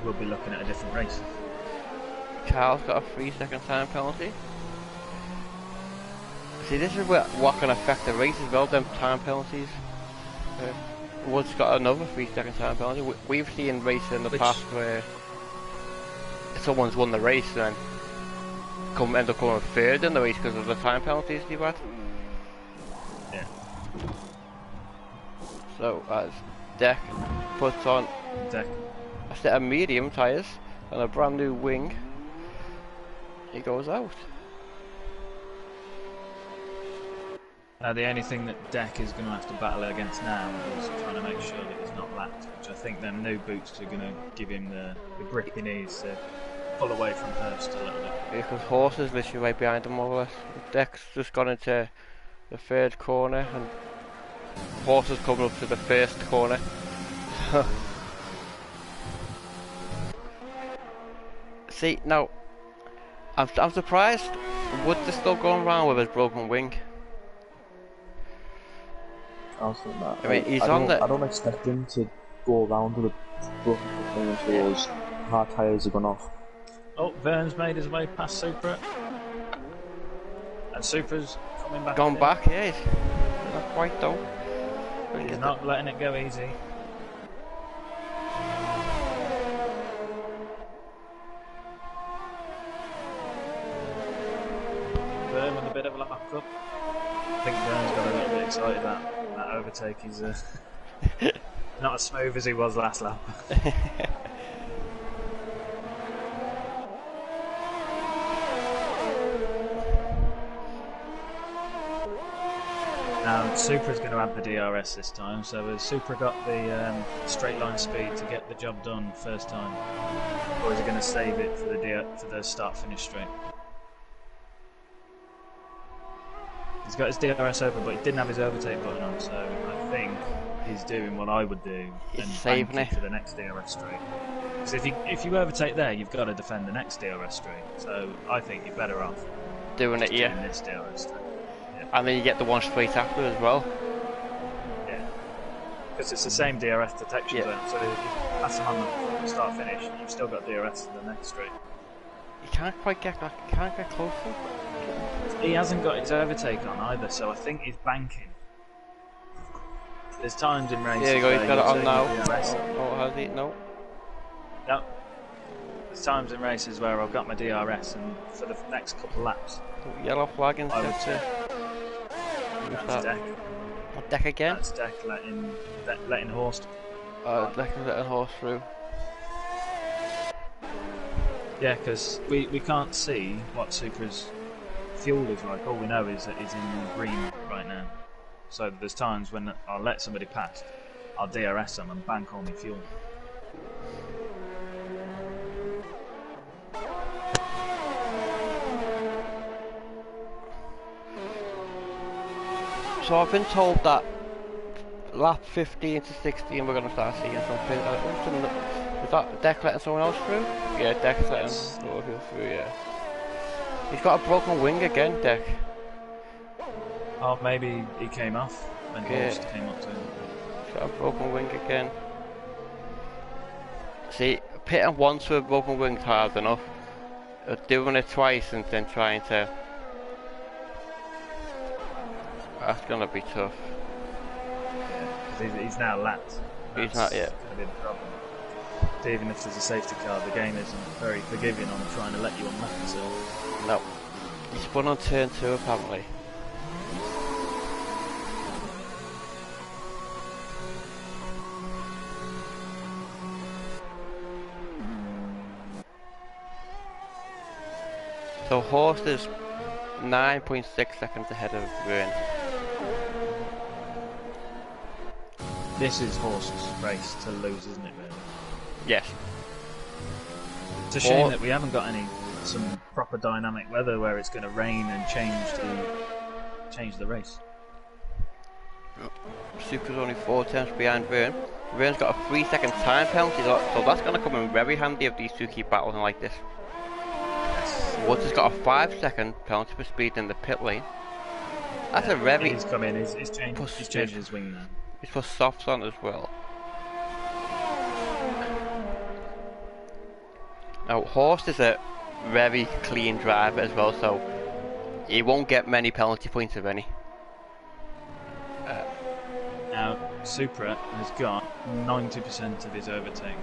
we'll be looking at a different race. Carl's got a 3 second time penalty. See, this is what can affect the race as well, them time penalties. Wood's got another 3 second time penalty. We've seen races in the past where someone's won the race and then end up coming third in the race because of the time penalties they've had. Yeah. So as Deck puts on a set of medium tyres and a brand new wing, he goes out. The only thing that Deck is going to have to battle against now is trying to make sure that he's not lapped, which I think them new boots are going to give him the grip he needs to pull away from Hurst a little bit. Because Horse is literally right behind him more or less. Deck's just gone into the third corner and Horse is coming up to the first corner. See, now, I'm surprised Wood is still going around with his broken wing. I was thinking that. I mean, he's I on don't, the... I don't expect him to go around with a broken thing until his hard tyres have gone off. Oh, Vern's made his way past Supra. And Supra's coming back. Gone back, yeah. He's not quite though. He's not letting it go easy. Vern with a bit of a lock-up. I think Vern's got a little bit excited about that overtake. He's not as smooth as he was last lap. Now Supra's going to add the DRS this time, so has Supra got the straight line speed to get the job done first time, or is he going to save it for the start-finish straight? He's got his DRS open, but he didn't have his overtake button on, so I think he's doing what I would do and saving it for the next DRS straight. Because if you overtake there, you've got to defend the next DRS straight. So I think you're better off doing it, yeah. Doing this DRS straight. Yeah. And then you get the one straight after as well. Yeah. Because it's the same DRS detection zone, so if you pass him on the start finish, you've still got DRS in the next straight. You can't quite get back, you can't get closer. He hasn't got his overtake on either, so I think he's banking. There's times in races. Yeah, he's got it on now. Oh, has he? No. No. There's times in races where I've got my DRS, and for the next couple of laps, Yellow flag I would instead. say that's Deck. Deck again? That's Deck letting Horst. Deck is letting Horse through. Yeah, because we can't see what Supra's fuel is like. All we know is that he's in green right now. So there's times when I'll let somebody pass, I'll DRS them and bank all my fuel. So I've been told that lap 15 to 16 we're going to start seeing something. Is that Deck letting someone else through? Yeah, Deck's letting someone else through, yeah. He's got a broken wing again, Deck. Oh, maybe he came off and Horst came up to him. He's got a broken wing again. See, pitting once with a broken wing's hard enough. Doing it twice and then trying to... That's gonna be tough. Yeah, because he's now lapped. He's not yet. Gonna be the problem. Even if there's a safety car, the game isn't very forgiving on trying to let you unlap yourself. No. He spun on turn 2 apparently. So Horst is 9.6 seconds ahead of Vern. This is Horst's race to lose, isn't it, really? Yes. It's a shame that we haven't got some proper dynamic weather where it's going to rain and change the race. Supra's only 4 tenths behind Vern. Vern's got a 3-second time penalty, so that's going to come in very handy if these two keep battling like this. Woods has got a 5-second penalty for speed in the pit lane. That's a very... He's come in, he's changed his wing now. He's put softs on as well. Now, Horst is a very clean driver as well, so he won't get many penalty points if any. Now, Supra has got 90% of his overtake.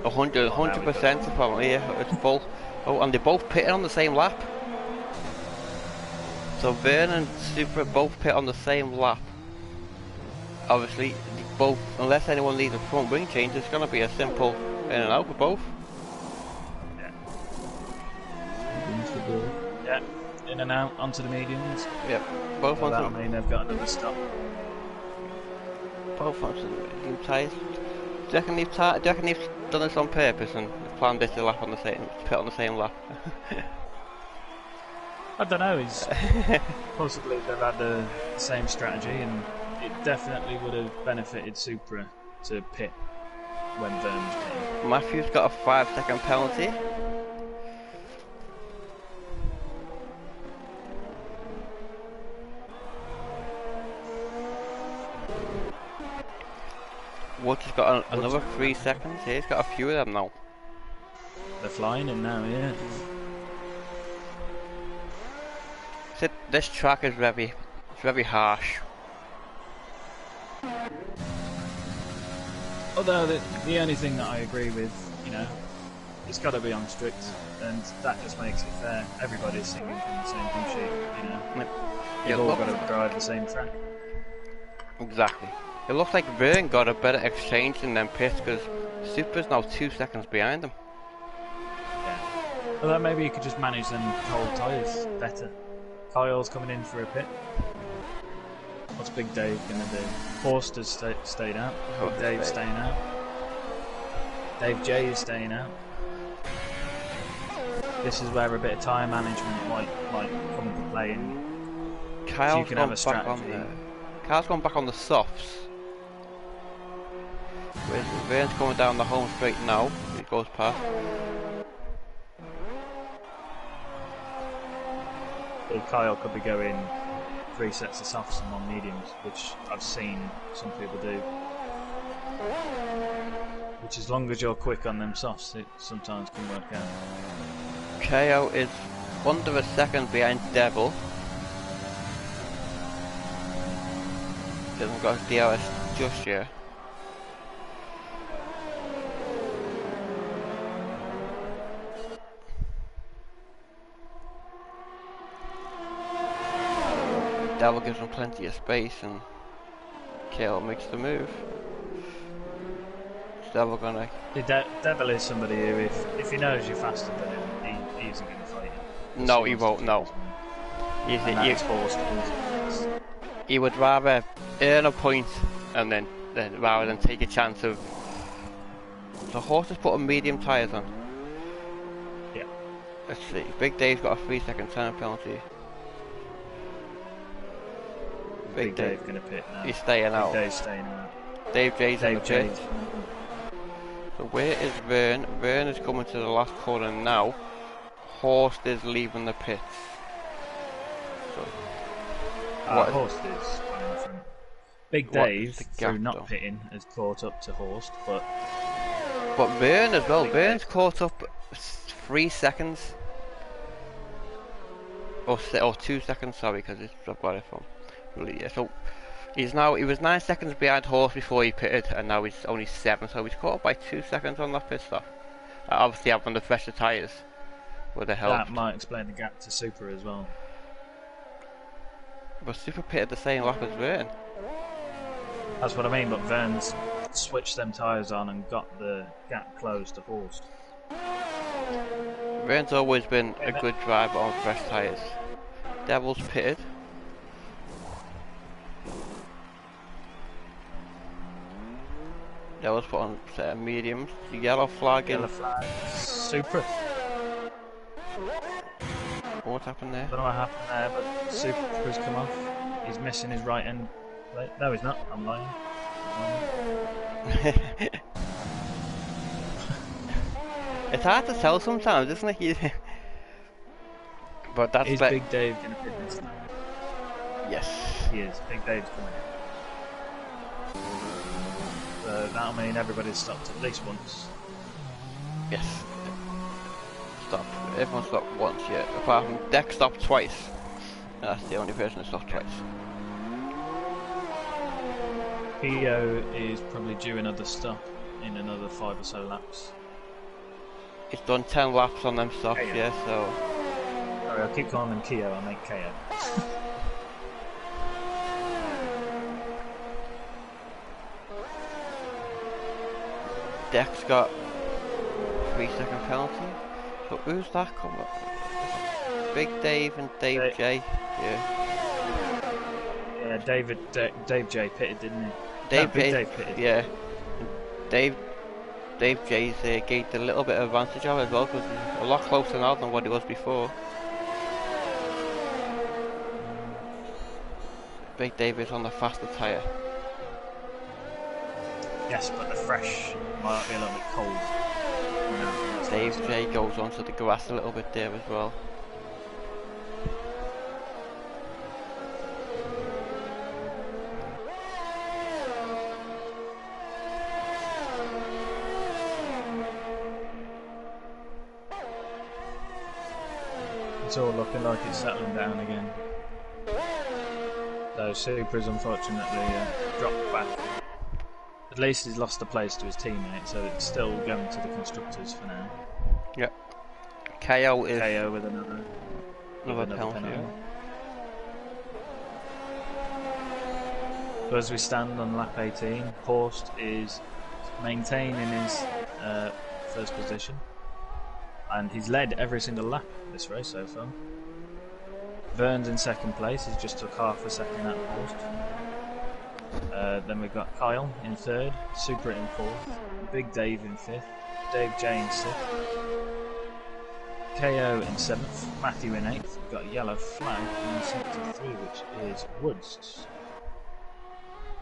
100% probably, yeah, it's full. Oh, and they're both pitting on the same lap. So Vern and Supra both pit on the same lap. Obviously, both, unless anyone needs a front wing change, it's going to be a simple in and out for both. Yeah. in and out onto the mediums. Yep, both So that'll onto mean they've got another stop. both onto the medium tyres. Do you reckon they've done this on purpose and planned this to lap on the same, put on the same lap? I don't know. It's possibly they've had the same strategy, and it definitely would have benefited Supra to pit when Vern was pitting. Matthew's got a 5-second penalty. Woods has got another 3 seconds here. He's got a few of them now. They're flying in now, yeah. So this track is very harsh. Although the only thing that I agree with, you know, it's got to be on strict, and that just makes it fair. Everybody's singing from the same hymn sheet, you know. You've all got to drive the same track. Exactly. It looks like Vern got a better exchange than them pits because Supra's now 2 seconds behind them. Yeah. Although maybe you could just manage them cold tyres better. Kyle's coming in for a pit. What's Big Dave going to do? Horst has stayed out. Big Dave's staying out. Dave J is staying out. This is where a bit of tyre management might come into play, and so you can have a strategy. Kyle's gone back on the softs. Vern's coming down the home straight now. He goes past. Well, Kyle could be going 3 sets of softs and 1 mediums, which I've seen some people do. Which, as long as you're quick on them softs, it sometimes can work out. KO is under a second behind Devil. Hasn't got his DRS just yet. Devil gives him plenty of space and KO makes the move. Is Devil gonna... Devil is somebody who, if he knows you're faster than him, he isn't going to fight you. No, he won't, no. He's forced. He would rather earn a point and then rather than take a chance of... So Horse has put medium tyres on. Yeah. Let's see, Big Dave's got a 3-second time penalty. Big Dave going to pit now. He's staying out. Big Dave's staying out. Dave J's in the pit. So where is Vern? Vern is coming to the last corner now. Horst is leaving the pits. So, Horst is in front. Big Dave, through not pitting, has caught up to Horst, but Vern as well. Vern's caught up 3 seconds. Or 2 seconds, sorry, because I've got it from. Yeah, so he was 9 seconds behind Horse before he pitted, and now he's only 7, so he's caught up by 2 seconds on that pit stop. Obviously having the fresher tyres would have helped. That might explain the gap to Super as well. But Super pitted the same lap as Vern. That's what I mean, but Vern's switched them tyres on and got the gap closed to Horst. Vern's always been a good driver on fresh tyres. Devil's pitted. Devil's put on a set of mediums. The yellow flag in. Yellow flag. Super. What happened there? I don't know what happened there, but Super's come off. He's missing his right end. No, he's not. I'm lying. It's hard to tell sometimes, isn't it? But that's Big Dave going to pit this time? Yes. He is. Big Dave's coming in. So that'll mean everybody's stopped at least once. Yes. Stop. Everyone stopped once, yeah. Apart from Deck stopped twice. And that's the only person that stopped twice. Pio is probably due another stop in another 5 or so laps. He's done 10 laps on them stops, Keo. yeah, so... Sorry, I'll keep calling them Keo, I'll make KO. Deck's got 3-second penalty. So who's that coming up? Big Dave and Dave J. Yeah. Yeah, Dave J pitted, didn't he? Dave no, Big J. Dave pitted. Yeah. Dave J's gained a little bit of advantage of it as well because he's a lot closer now than what he was before. Big Dave is on the faster tyre. Yes, but the fresh might be a little bit cold. Dave J goes onto the grass a little bit there as well. It's all looking like it's settling down again. So Super is unfortunately dropped back. At least he's lost the place to his teammate, so it's still going to the constructors for now. Yep. KO is KO with another penalty. Yeah. So as we stand on lap 18, Horst is maintaining his first position, and he's led every single lap this race so far. Vern's in second place, he's just took half a second out of Horst. Then we've got Kyle in third, Super in fourth, Big Dave in fifth, Dave J in sixth, KO in seventh, Matthew in eighth. We've got a yellow flag in 73, which is Woods.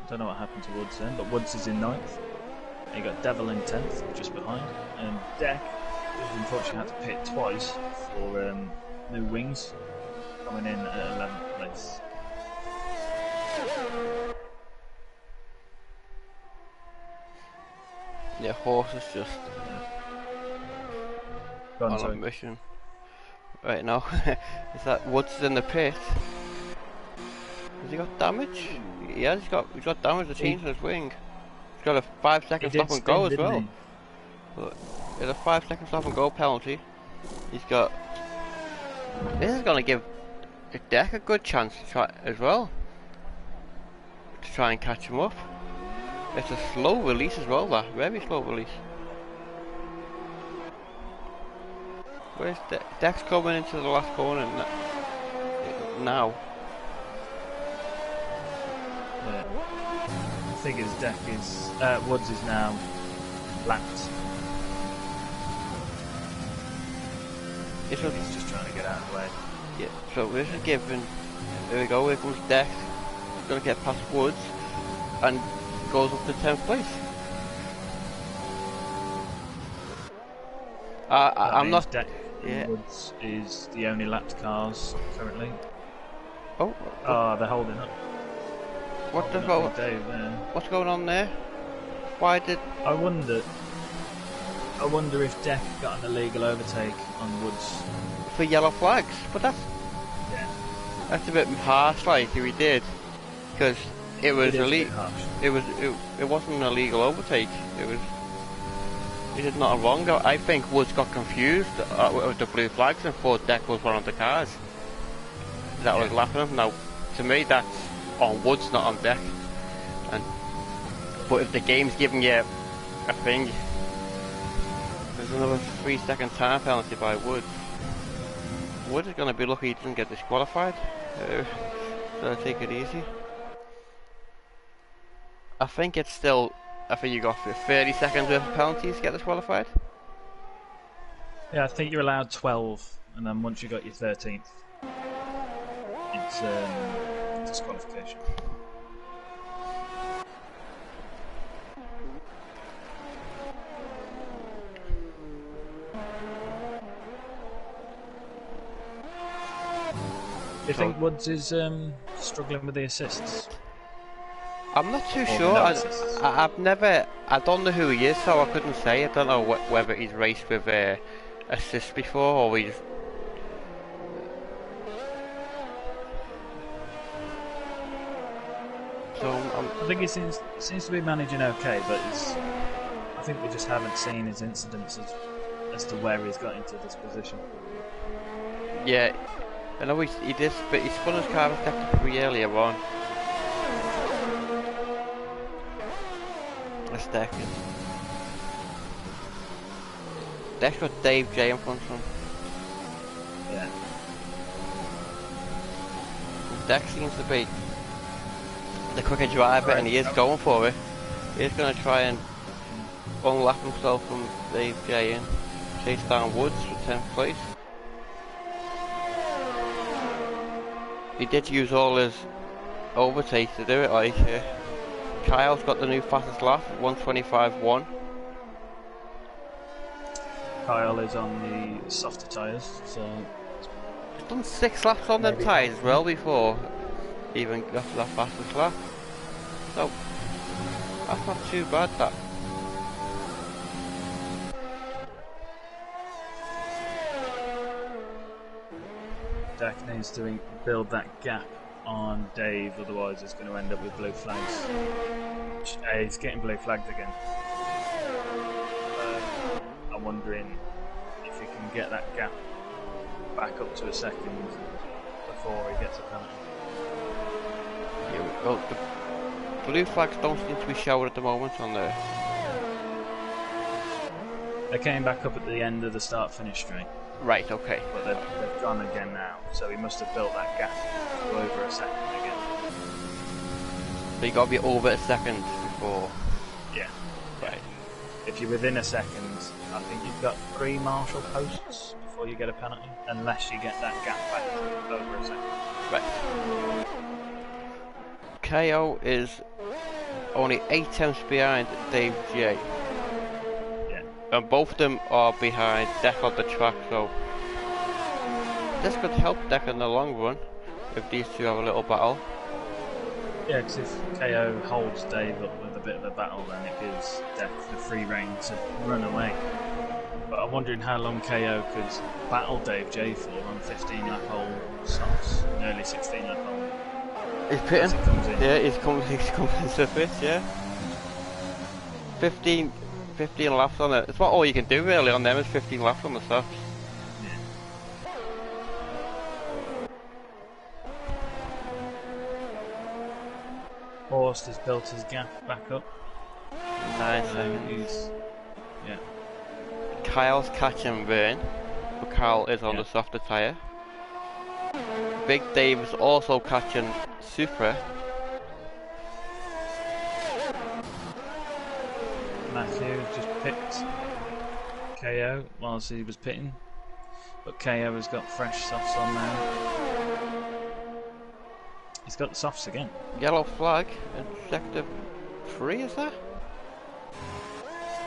I don't know what happened to Woods then, but Woods is in ninth. And you got Devil in 10th, just behind, and Deck, who's unfortunately had to pit twice for new wings, coming in at 11th place. Yeah, Horse is just on a mission right now. Is that Woods is in the pit? Has he got damage? Yeah, he's got damage to change in his wing. He's got a 5 second stop and go as well. But there's a 5 second stop and go penalty. He's got. This is gonna give Deck a good chance to try as well. To try and catch him up. It's a slow release as well, that very slow release. Where's Deck's coming into the last corner now? Yeah. The thing is, Woods is now lapped. He's just trying to get out of the way. Yeah, so this is given. There we go, here comes Deck. He's gonna get past Woods and goes up to 10th place. I'm not. Deck Woods is the only lapped cars currently. Oh, they're holding up. What the hell? What's going on there? Why did? I wonder if Deck got an illegal overtake on Woods for yellow flags, but that's a bit harsh, like if he did, because it was illegal. It wasn't an illegal overtake. He did nothing wrong. I think Woods got confused with the blue flags and thought Deck was one of the cars that was lapping him. Now, to me, that's on Woods, not on Deck. But if the game's giving you a thing, there's another 3 second time penalty by Woods. Woods is going to be lucky he didn't get disqualified. So take it easy. I think you got 30 seconds worth of penalties to get disqualified. Yeah, I think you're allowed 12, and then once you got your 13th, it's disqualification. Do you think Woods is struggling with the assists? I'm not too sure. I don't know who he is, so I couldn't say. I don't know whether he's raced with assists before or he's. So I think he seems to be managing okay, but I think we just haven't seen his incidents as to where he's got into this position. Yeah, I know he did, but he spun his car effectively earlier on. That's Deck. Deck's got Dave J in front of him. Yeah. Deck seems to be the quicker driver, and he is going for it. He's going to try and unlap himself from Dave J and chase down Woods for 10th place. He did use all his overtakes to do it, like Kyle's got the new fastest lap, 1:25.1. Kyle is on the softer tyres, so He's done 6 laps on them tyres as well before he even got to that fastest lap. So that's not too bad, that. Dak needs to build that gap on Dave, otherwise it's going to end up with blue flags. He's getting blue flagged again. I'm wondering if he can get that gap back up to a second before he gets a penalty. Yeah, well, the blue flags don't seem to be showered at the moment on there. They came back up at the end of the start-finish straight. Right, okay. But they've gone again now, so he must have built that gap to over a second again. So you got to be over a second before. Yeah. Right. If you're within a second, I think you've got 3 marshal posts before you get a penalty, unless you get that gap back to over a second. Right. KO is only 8 tenths behind Dave J. Yeah. And both of them are behind Deck on the track, so this could help Deck in the long run if these two have a little battle. Yeah, because if KO holds Dave up with a bit of a battle, then it gives Deck the free rein to run away. But I'm wondering how long KO could battle Dave J for on 15 lap hole softs, nearly 16 lap hole. He's pitting. He comes in. Yeah, he's coming into the pit, yeah. 15 laps on it. It's not all you can do really on them, is 15 laps on the softs. Horst has built his gap back up. 9 seconds. Yeah. Kyle's catching Vern, but Kyle is on the softer tyre. Big Dave is also catching Supra. Matthew just picked KO whilst he was pitting, but KO has got fresh softs on now. He's got the softs again. Yellow flag in sector 3, is that?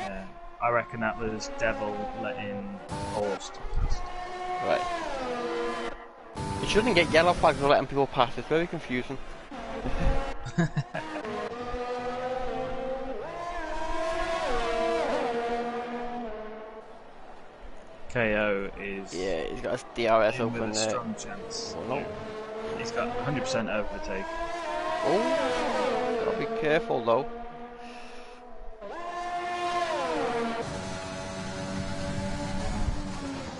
Yeah, I reckon that was Devil letting Horst. Right. You shouldn't get yellow flags for letting people pass, it's very confusing. KO is. Yeah, he's got his DRS in with open a there. strong chance. Oh no. He's got 100% overtake. Oh, gotta be careful though.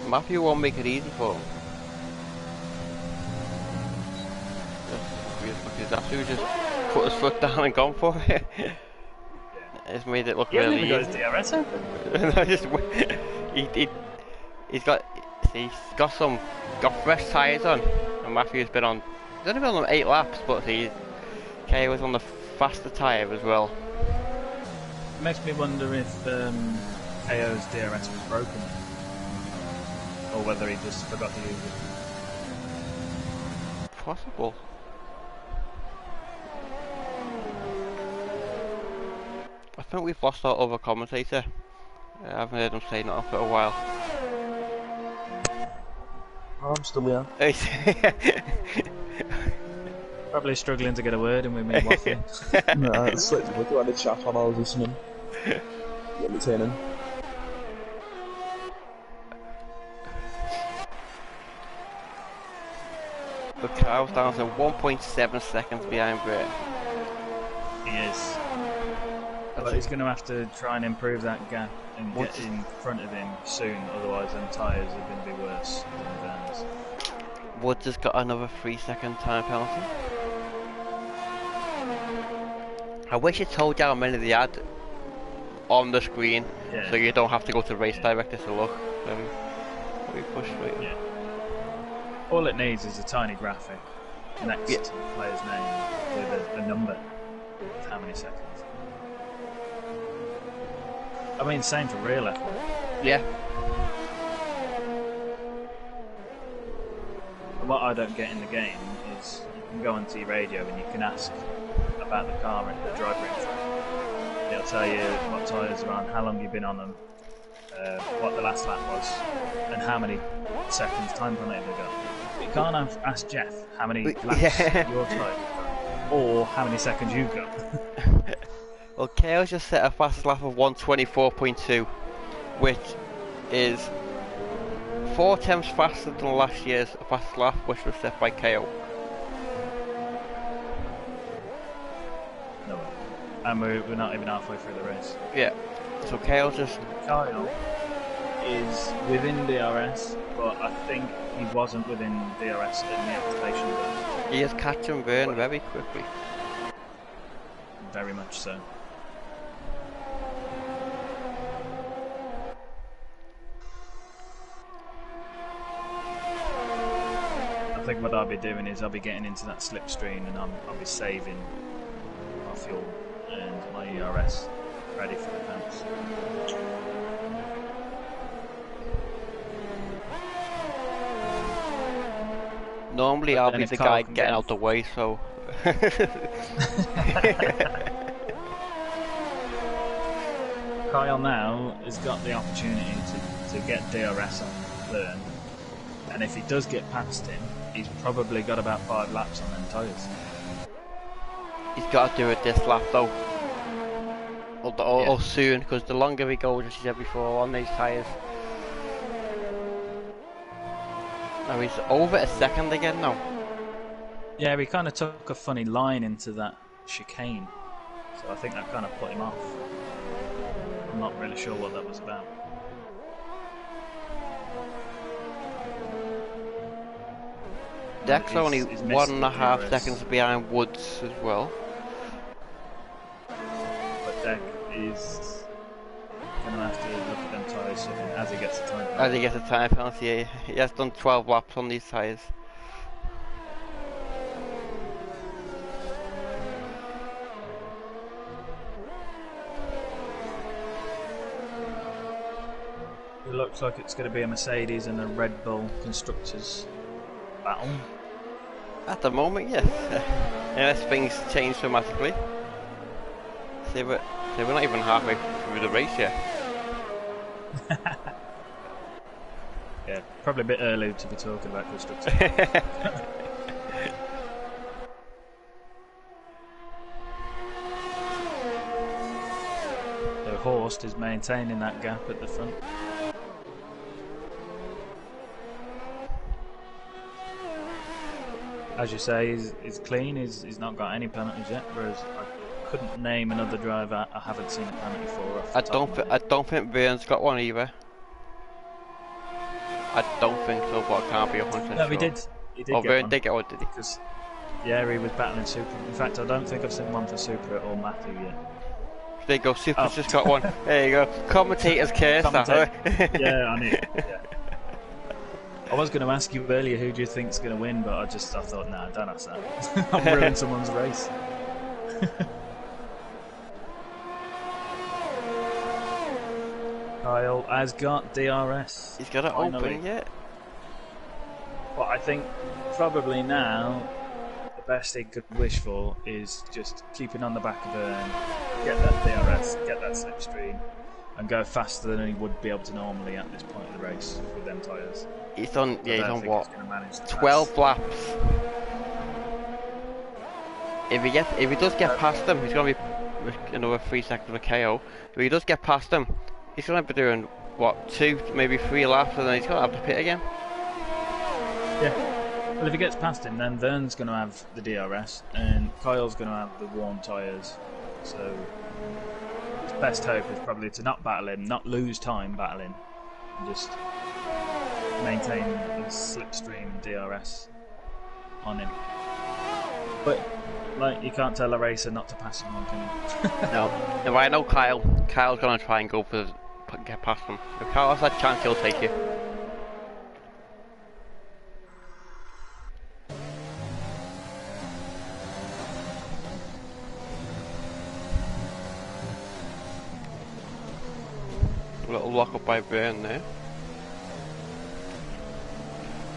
Matthew won't make it easy for him. He's actually just put his foot down and gone for it. It's made it look really easy. He hasn't even got his DRS open. No, just he's got fresh tyres on, and Matthew's been on. He's only been on 8 laps, but KO was on the faster tyre as well. It makes me wonder if KO's DRS was broken, or whether he just forgot to use it. Possible. I think we've lost our other commentator. I haven't heard him say nothing for a while. I'm still here. Probably struggling to get a word in with me waffling. No, it's like we're doing a chat while I was listening. Entertaining. But Kyle's down to 1.7 seconds behind Brett. He is. But he's going to have to try and improve that gap and get in front of him soon, otherwise them tyres are going to be worse than Vern's. Woods has got another 3-second time penalty. I wish it told you how many they had on the screen, so you don't have to go to race director to look. Very frustrating. Yeah. All it needs is a tiny graphic next Yeah. player's name with a number of how many seconds. I mean, same for real F1. Yeah. What I don't get in the game is you can go onto your radio and you can ask about the car and the driver info. It'll tell you what tyres are on, how long you've been on them, what the last lap was, and how many seconds time penalty they got. But you can't ask Jeff how many laps your tyre or how many seconds you've got. Well, Kale's just set a fastest lap of 124.2, which is 4 attempts faster than last year's fastest lap, which was set by Kale. No, and we're not even halfway through the race. Yeah. So Kale just... Kyle is within DRS, but I think he wasn't within DRS in the activation zone. He has catch and burn very quickly. Very much so. I think what I'll be doing is I'll be getting into that slipstream and I'll be saving my fuel and my ERS ready for the bounce. Normally I'll be the guy getting out the way, so... Kyle now has got the opportunity to get DRS on Learn, and if he does get past him, he's probably got about 5 laps on them tyres. He's got to do it this lap though. Or soon, because the longer we go, as you said before, on these tyres. Now he's over a second again now. Yeah, he kind of took a funny line into that chicane, so I think that kind of put him off. I'm not really sure what that was about. Deck's only he's 1.5 seconds behind Woods as well. But Deck is going to have to look at them tyres as he gets the time penalty. As he gets a time penalty, he has done 12 laps on these tyres. It looks like it's going to be a Mercedes and a Red Bull constructors battle. At the moment, yes. Unless things change dramatically. See, we're not even halfway through the race yet. Yeah, probably a bit early to be talking about constructors. The Horst is maintaining that gap at the front. As you say, he's clean, he's not got any penalties yet, whereas I couldn't name another driver I haven't seen a penalty for. I don't think Byrne's got one either. I don't think so, but I can't be 100% sure. No, he did. He did. Oh, get Byrne one. did get one, did he? Because, yeah, he was battling Super. In fact, I don't think I've seen one for Super or Matthew yet. There you go, Super's just got one. There you go. Commentator's curse. Yeah, I knew. Yeah. I was going to ask you earlier who do you think's going to win, but I thought, nah, don't ask that. I'll ruin someone's race. Kyle has got DRS. He's got it finally. open yet. But I think probably now the best he could wish for is just keeping on the back of Verne, get that DRS, get that slipstream, and go faster than he would be able to normally at this point of the race with them tyres. He's done, yeah, he's on what? 12 12 laps. If he does get past them, he's going to be another 3 seconds of a KO. If he does get past them, he's going to be doing, what, 2, maybe 3 laps, and then he's going to have to pit again. Yeah. Well, if he gets past him, then Verne's going to have the DRS, and Kyle's going to have the warm tyres. So his best hope is probably to not battle him, not lose time battling, and just maintain his slipstream DRS on him. But like, you can't tell a racer not to pass someone, can you? No, I know Kyle's going to try and go for get past him. If Kyle has that chance, he'll take it. little lock up by Burn there.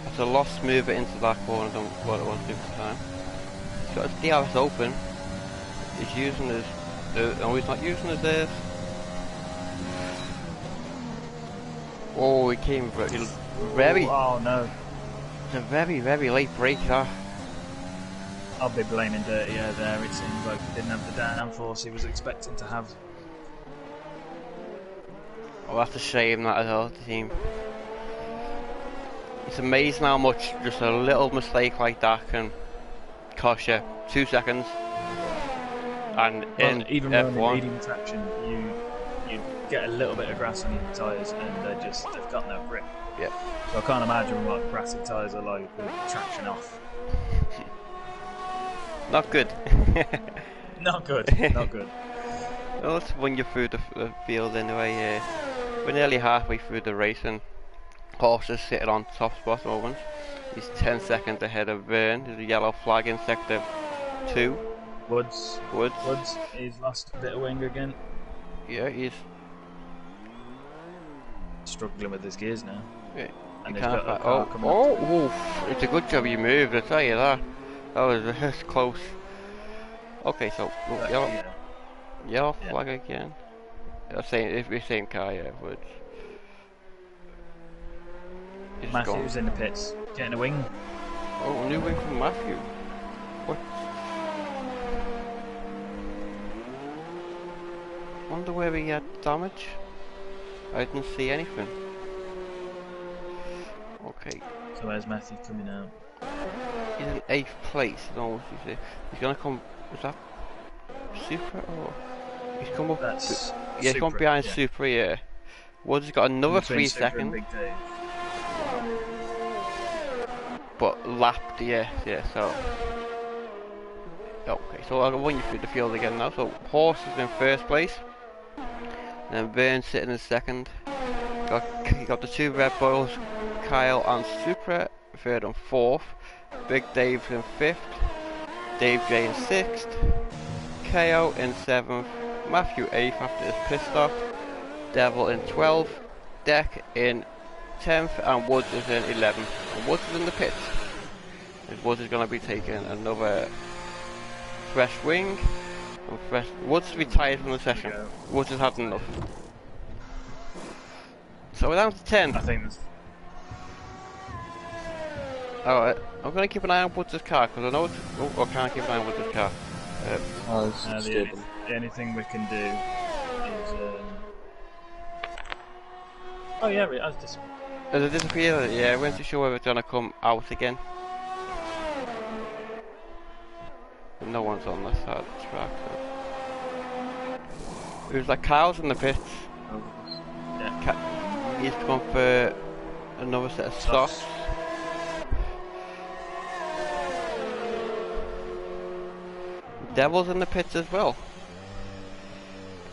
It's a lot smoother into that corner than what it was this time. He's got his DRS open. He's using his... no, he's not using his airs. Oh, he came very... Oh no. It's a very, very late break that. I'll be blaming Dirty Air there. It seems like he didn't have the downforce he was expecting to have. Oh, that's a shame that as well, the team. It's amazing how much just a little mistake like that can cost you 2 seconds. And Well, in even F1, running medium traction, you get a little bit of grass on your tyres and they've got no grip. yeah. So I can't imagine what grassy tyres are like with traction off. Not good. Not good, not good. Well, let's run you through the field anyway. We're nearly halfway through the race and Horse is sitting on top spot at the moment. He's 10 seconds ahead of Vern. There's a yellow flag in sector 2. Woods, Woods. he's lost a bit of wing again. Yeah, he's... Struggling with his gears now. Yeah, And you they've can't got a oh, car coming up to oof. It's a good job you moved, I tell you that. That was close. Okay, so yellow, yeah. yellow Yeah. flag again. It's the same car, yeah, Woods. He's Matthew's gone. in the pits, getting a wing. Oh, new wing from Matthew. What? Wonder where he had damage. I didn't see anything. Okay, So where's Matthew coming out? he's in 8th place. No, he's gonna come. Is that Super or he's come up? That's Yeah, he's come Supra, behind yeah. Super. Yeah. Woods has got another Between 3 Supra and seconds, Big Dave. but lapped. Yeah. So. Okay, so I'll run you through the field again now. So Horse is in 1st place. Then Vern sitting in 2nd. You got the 2 Red Bulls, Kyle and Supra, 3rd and 4th. Big Dave in 5th. Dave J in 6th. KO in 7th. Matthew 8th after his pit stop. Devil in 12th. Deck in 10th. And Woods is in 11th. And Woods is in the pits. Woods is going to be taking another fresh wing. Woods retired from the session. Woods has had enough. So we're down to 10. I think there's... Alright, I'm going to keep an eye on Woods' car because I know it's... Oh, I can't keep an eye on Woods' car. It's stable. the only thing we can do is... Oh yeah, it has disappeared. Has it disappeared? Yeah, I wasn't too sure whether it's going to come out again. But no one's on this side of the track. So. There's like cows in the pits. Yeah. He's gone for another set of softs. Devil's in the pits as well.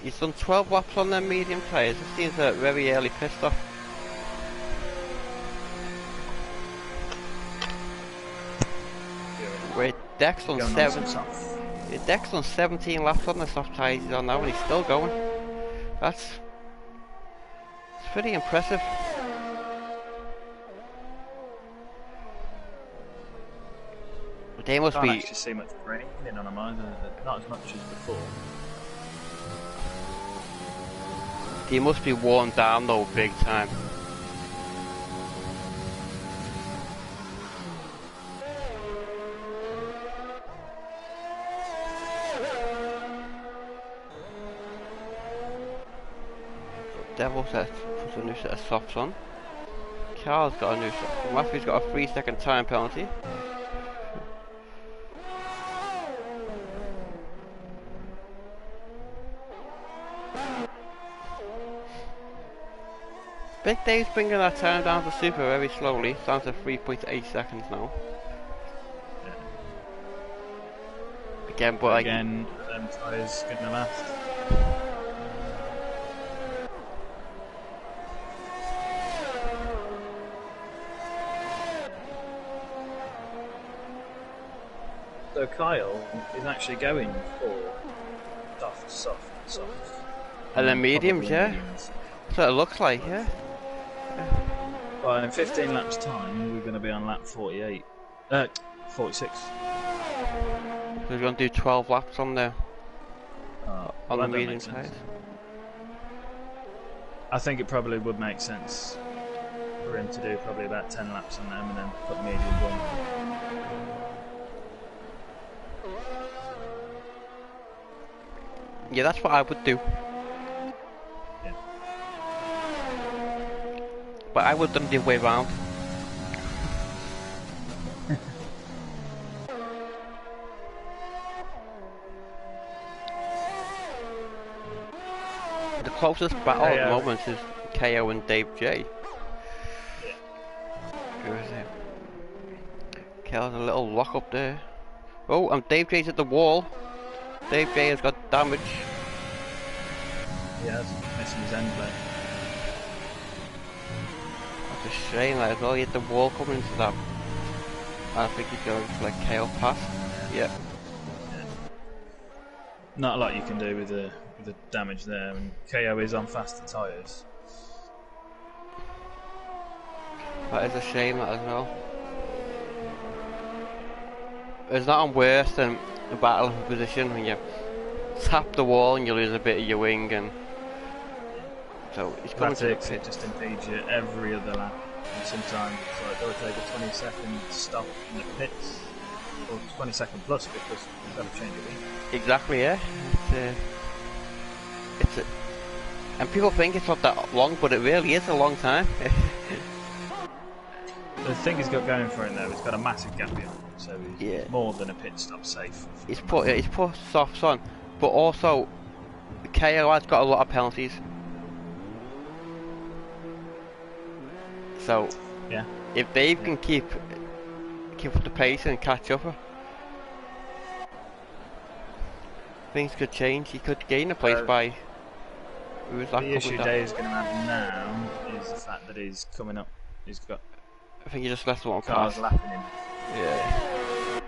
He's done 12 laps on their medium tyres. It seems a very early pit stop. Wait, Deck's on 17 laps on the soft tyres he's on now and he's still going. It's pretty impressive. They must Can't be... actually see much raining on them either, not as much as before. They must be worn down though, big time. Devil set puts a new set of softs on. Carl's got a new set. Matthew's got a 3-second time penalty. Big Dave's bringing that time down to Super very slowly. It's down to 3.8 seconds now. Again, but Again, them tyres gonna last. So Kyle is actually going for soft. and then mediums, probably yeah. mediums. So it looks like, yeah. Well, in 15 laps time, we're going to be on lap 48. 46. So we're going to do 12 laps on the Well, the that don't medium make sense. tyres. I think it probably would make sense for him to do probably about 10 laps on them and then put mediums on. Yeah, that's what I would do. Yeah. But I would have done the other way round. The closest battle at the moment is KO and Dave J. Who is it? KO's a little lock up there. Oh, and Dave J's at the wall. Dave J has got damage. He has, missing his end there. That's a shame that as well. He had the wall coming into that. I think he's going to let KO pass. Yeah. Not a lot you can do with the damage there, and KO is on faster tyres. That is a shame, that as well. There's nothing worse than a battle for position when you tap the wall and you lose a bit of your wing, and so it's coming to the It pit. just impedes you every other lap, and sometimes it's like they'll take a 20-second stop in the pits, or 20-second plus because you've got to change your wing. Exactly, yeah. And people think it's not that long, but it really is a long time. The thing he's got going for him though, he's got a massive gap behind him, so he's Yeah. more than a pit stop safe. He's put softs on, but also KO has got a lot of penalties. So Yeah. if Dave can keep up the pace and catch up, things could change. He could gain a place by. Who was that The coming issue down? Dave's going to have now is the fact that he's coming up. He's got I think he just left one cars pass. lapping him. Yeah.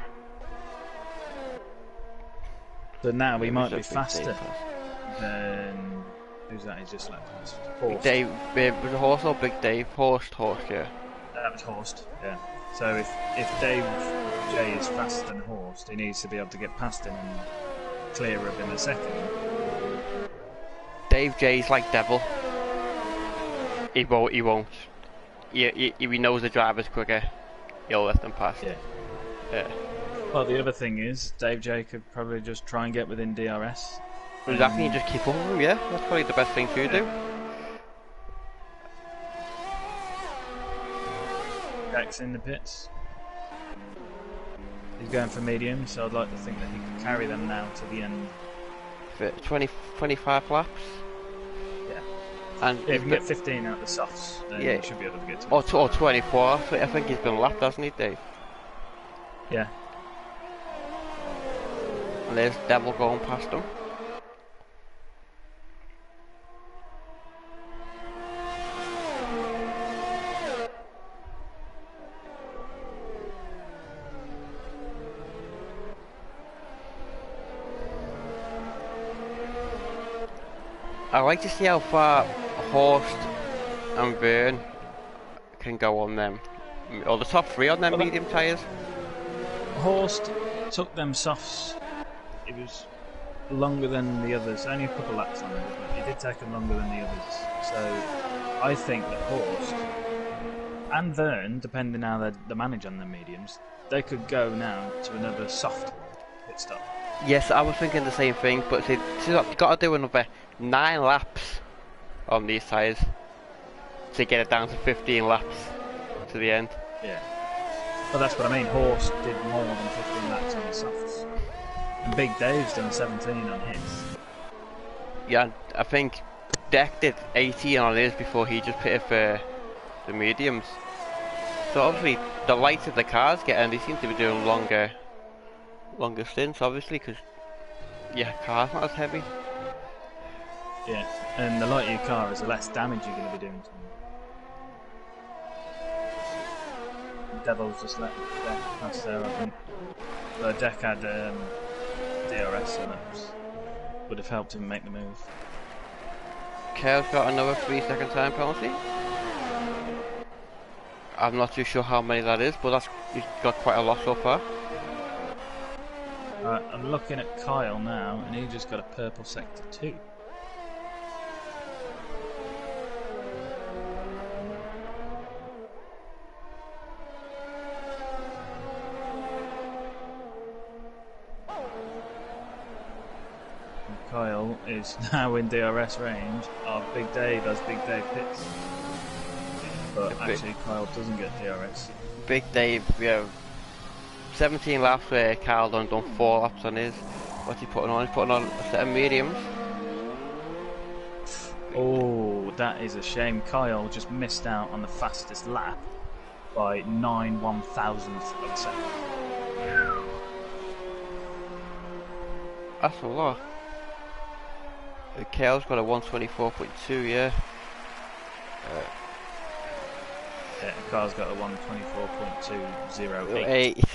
So now he It might was a be big faster Dave pass. than who's that? He's just lapped past. Horst. Dave, was a horse or Big Dave? Horst, yeah. That was Horst. Yeah. So if Dave J is faster than Horst, he needs to be able to get past him and clear of him a second. Dave J's like Devil. He won't. He knows the driver's quicker. He'll let them pass. Yeah. Yeah. Well, the other thing is, Dave J could probably just try and get within DRS. Exactly, you just keep up with him, yeah. That's probably the best thing to do. Jack's in the pits. He's going for medium, so I'd like to think that he can carry them now to the end. For 25 laps. Yeah. And If he can get 15 out of the softs, then Yeah. he should be able to get to or 24. I think he's been lapped, hasn't he, Dave? Yeah. And there's Devil going past him. I like to see how far Horst and Verne can go on them, or the top three on them Well, medium tyres. Horst took them softs. It was longer than the others, only a couple laps on it, but he did take them longer than the others. So I think that Horst and Verne, depending how they manage on the mediums, they could go now to another soft pit stop. Yes, I was thinking the same thing, but they've got to do another 9 laps on these tyres to get it down to 15 laps to the end. Yeah. Well, that's what I mean. Horst did more than 15 laps on the softs. And Big Dave's done 17 on his. Yeah, I think Deck did 18 on his before he just pitted for the mediums. So obviously, the lighter the cars get, and they seem to be doing longer stints, obviously, because your car's not as heavy. Yeah. And the lighter your car is, the less damage you're going to be doing to them. Devil's just let Deck pass there, I think. The Deck had DRS, so that would have helped him make the move. Kale's got another 3-second time penalty. I'm not too sure how many that is, but he's got quite a lot so far. I'm looking at Kyle now, and he just got a purple sector 2. Kyle is now in DRS range of Big Dave as Big Dave pits. But actually Kyle doesn't get DRS. Big Dave, we have 17 laps where Kyle done 4 laps on his. What's he putting on? He's putting on a set of mediums. Oh, that is a shame. Kyle just missed out on the fastest lap by 9 1,000ths of a second. That's a lot. Kale's got a 124.2, yeah. Yeah, Kyle's got a 124.208. 8.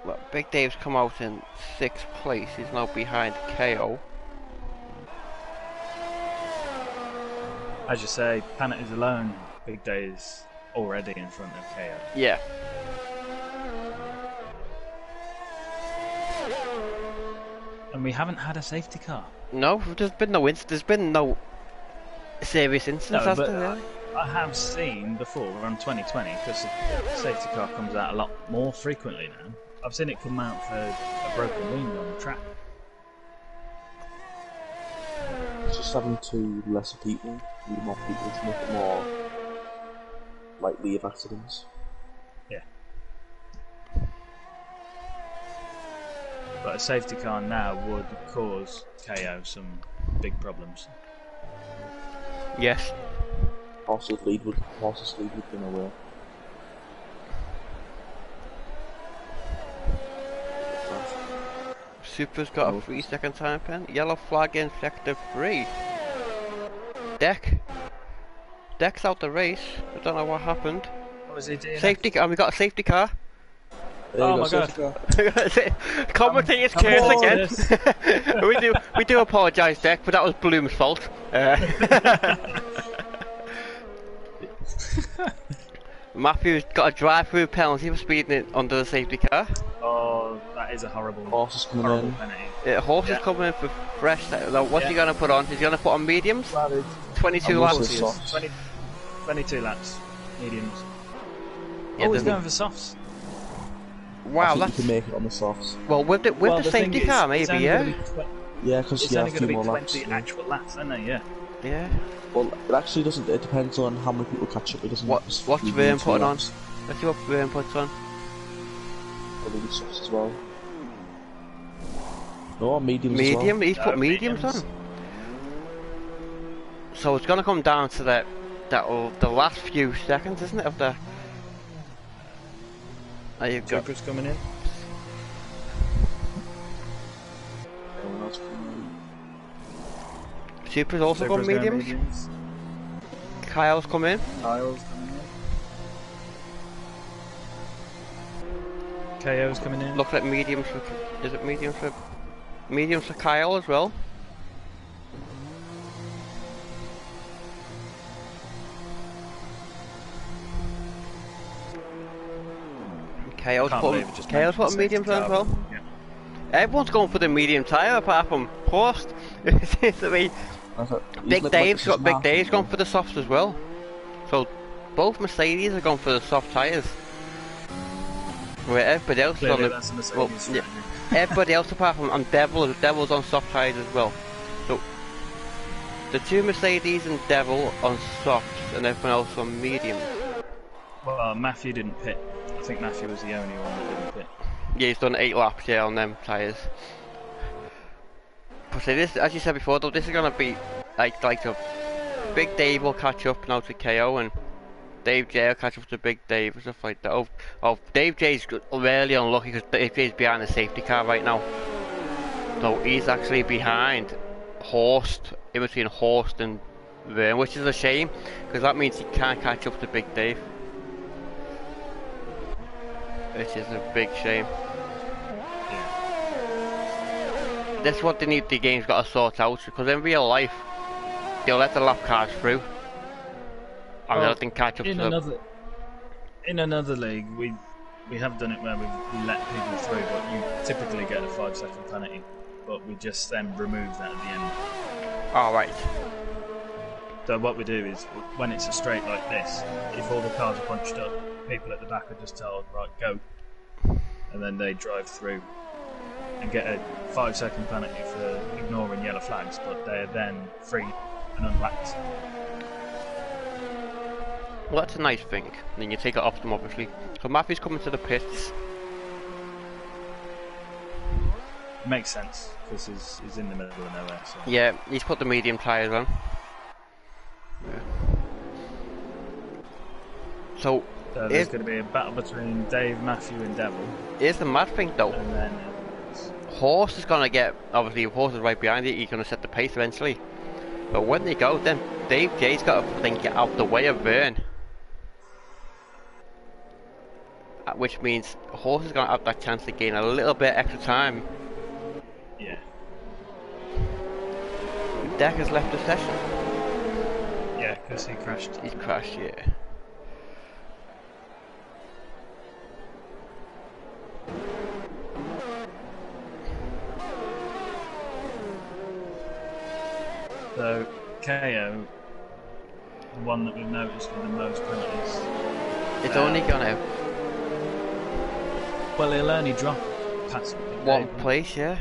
Well, Big Dave's come out in 6th place. He's now behind KO. As you say, Planet is alone. Big Day is already in front of KO. Yeah. And we haven't had a safety car. No, there's been no serious incidents, has there, really? I have seen before around 2020, because the safety car comes out a lot more frequently now. I've seen it come out for a broken wing on the track. It's just having to lesser people, more people to make it more likely of accidents. Yeah. But a safety car now would cause KO some big problems. Yes. Horse's lead would be nowhere. Super's got a 3-second time pen. Yellow flag in sector 3. Deck's out the race. I don't know what happened. What was he doing? Safety car. We got a safety car. Oh my god. Commentator's curse again. we do apologise, Deck, but that was Bloom's fault. Matthew's got a drive-through penalty for speeding under the safety car. Oh, that is a horrible. Horse is coming in. Yeah, horse is coming in for fresh. Now, what's he going to put on? Is he going to put on mediums? 22 laps. 22 laps. Mediums. Yeah, he's going for softs. Wow, that's... You can make it on the softs. Well, with the safety car, maybe, yeah? Yeah, because you have 2 more laps. It's only going to be 20 actual laps, isn't it? Yeah. Yeah. Well, it actually doesn't. It depends on how many people catch up. It doesn't. What's Vern putting on? Let's see what Vern puts on. Probably the softs as well. No, mediums. Medium. As well. He's put mediums on. So it's going to come down to the last few seconds, isn't it? Of the. There you go. Super's coming in. Super's also got mediums. Kyle's come in. Kyle's coming in. KO's coming in. Looks like mediums for. Is it mediums for? Mediums for Kyle as well. Kyle's putting mediums on as well. Yeah. Everyone's going for the medium tyre apart from Horst. It seems to be. Big Dave's gone for the softs as well. So both Mercedes are going for the soft tyres. Where everybody else is on the everybody else apart from Devil's on soft tyres as well. So the 2 Mercedes and Devil on softs and everyone else on mediums. Well, Matthew didn't pit. I think Matthew was the only one that didn't pit. Yeah, he's done 8 laps, yeah, on them tyres. But see, this, as you said before, though, this is gonna be like a Big Dave will catch up now to KO, and Dave J will catch up to Big Dave and stuff like that. Oh, Dave J's really unlucky because Dave J's behind the safety car right now. So he's actually behind Horst, in between Horst and Vern, which is a shame because that means he can't catch up to Big Dave. which is a big shame. Yeah. That's what the game's got to sort out, because in real life, they'll let the lap cars through. And they'll think catch up to them. In another league, we have done it where we let people through, but you typically get a 5-second penalty. But we just then remove that at the end. Alright. So what we do is, when it's a straight like this, if all the cars are bunched up, people at the back are just told, right, go. And then they drive through and get a 5-second penalty for ignoring yellow flags, but they're then free and unlapped. Well, that's a nice thing. And then you take it off them, obviously. So Matthew's coming to the pits. Makes sense, because he's in the middle of nowhere. So. Yeah, he's put the medium tyres on. So there's going to be a battle between Dave, Matthew and Devil. Here's the mad thing though. And then Horse is going to get, obviously Horse is right behind it, he's going to set the pace eventually. But when they go, then Dave J's got to then get out the way of Vern. Which means Horse is going to have that chance to gain a little bit extra time. Yeah. Deck has left the session. Yeah, because he crashed. He's crashed, yeah. So, KO, the one that we've noticed with the most penalties. It's only gonna... Well, he'll only drop past one place, yeah.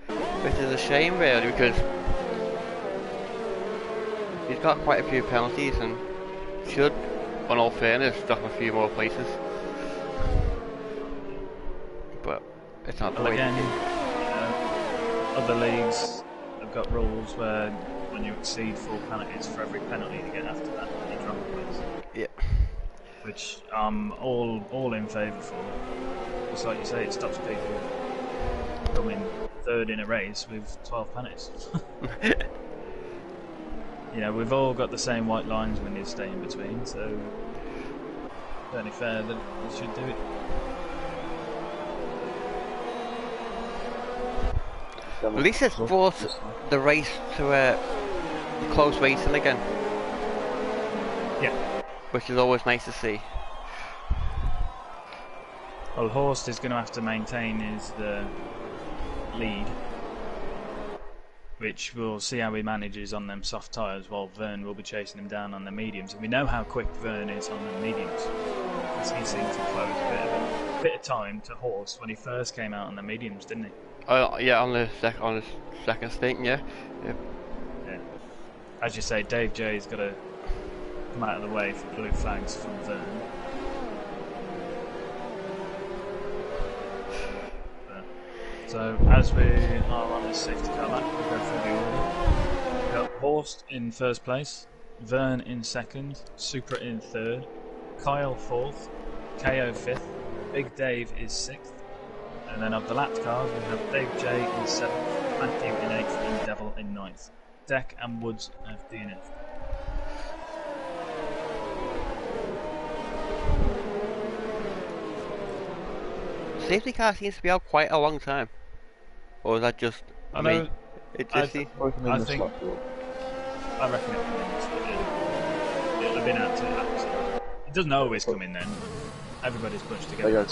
Which is a shame, really, because he's got quite a few penalties and should, on all fairness, drop a few more places. But it's not the way again, to do. Other leagues have got rules where when you exceed 4 penalties, for every penalty you get after that, you drop a place. Yeah. Which I'm all in favour for. It's like you say, it stops people coming third in a race with 12 penalties. You know, we've all got the same white lines when you stay in between, so it's only fair that we should do it. At least it's brought the race to close racing again. Yeah. Which is always nice to see. Well, Horst is going to have to maintain his lead, which we'll see how he manages on them soft tyres, while Vern will be chasing him down on the mediums. And we know how quick Vern is on the mediums, because he seemed to close a bit of time to Horst when he first came out on the mediums, didn't he? Yeah, on the second stint, yeah. Yeah. As you say, Dave J's got to come out of the way for blue flags from Vern. So as we are on this safety car lap, we'll go through the order. We've got Horst in first place, Vern in second, Supra in third, Kyle fourth, KO fifth, Big Dave is sixth, and then of the lapped cars we have Dave J in seventh, Matthew in eighth, and Devil in ninth. Deck and Woods have DNF. Safety car seems to be out quite a long time. Or is that just me? I think I reckon it'll come in this bit, yeah. It'll have been out 2 laps. It doesn't always come in then. Everybody's pushed together.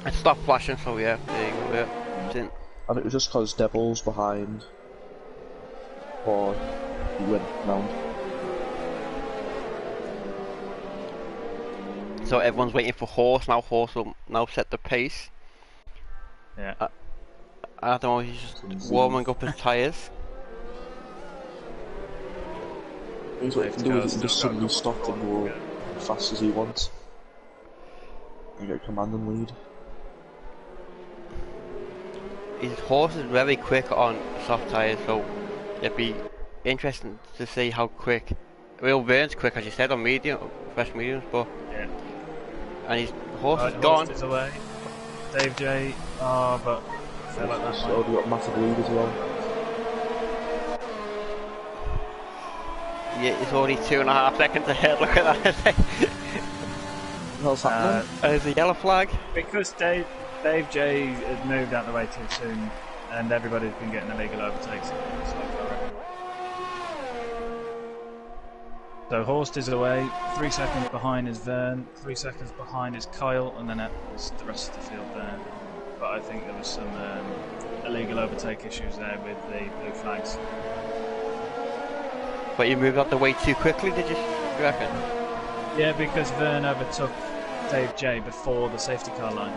It stopped flashing, so yeah, there you go, yeah. Didn't. And it was just because Devil's behind, or he went round. So everyone's waiting for Horse. Now Horse will now set the pace. Yeah. I don't know, he's just warming up his tyres. He's what he can do is he can just suddenly stop and go as fast as he wants. And get command and lead. His Horse is very quick on soft tyres, so it'd be interesting to see how quick. Well, Vern's quick, as you said, on fresh mediums, but yeah. And his Horse is Horst gone. is away. Dave J. But I feel like that's already got massive lead as well. Yeah, he's already 2.5 seconds ahead. Look at that. hell's happening? There's a yellow flag. Because Dave J had moved out the way too soon, and everybody's been getting illegal overtakes. So So Horst is away, 3 seconds behind is Vern, 3 seconds behind is Kyle, and then it's the rest of the field there. But I think there was some illegal overtake issues there with the blue flags. But you moved out the way too quickly, did you reckon? Yeah, because Vern overtook Dave J before the safety car line.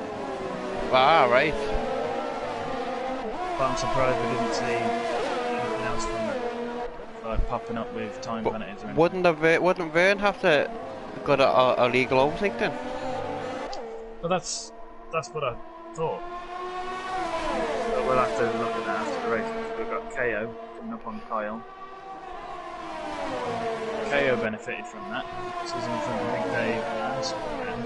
Ah, right. But I'm surprised we didn't see anything else from that. Like popping up with time penalties or anything. Wouldn't Vern have to got a legal overtake then? Well, that's what I thought. So we'll have to look at that after the race. We've got KO coming up on Kyle. KO benefited from that. This is in front of Big Dave and Superman.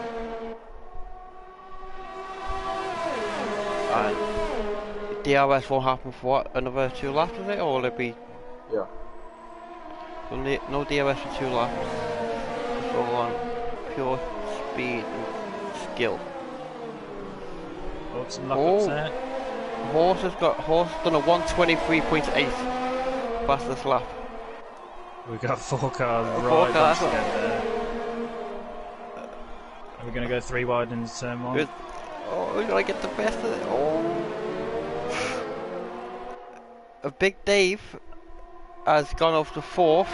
DRS won't happen for what, another 2 laps, is it? Or will it be... Yeah. No DRS for 2 laps. It's all on pure speed and skill. Oh, some lockups there. Horse has done a 123.8 fastest lap. We've got 4 cars Four right cars. together. Are we going to go 3 wide into turn 1? Good. Oh, we're gonna get the best of it. Oh. A Big Dave has gone off to 4th.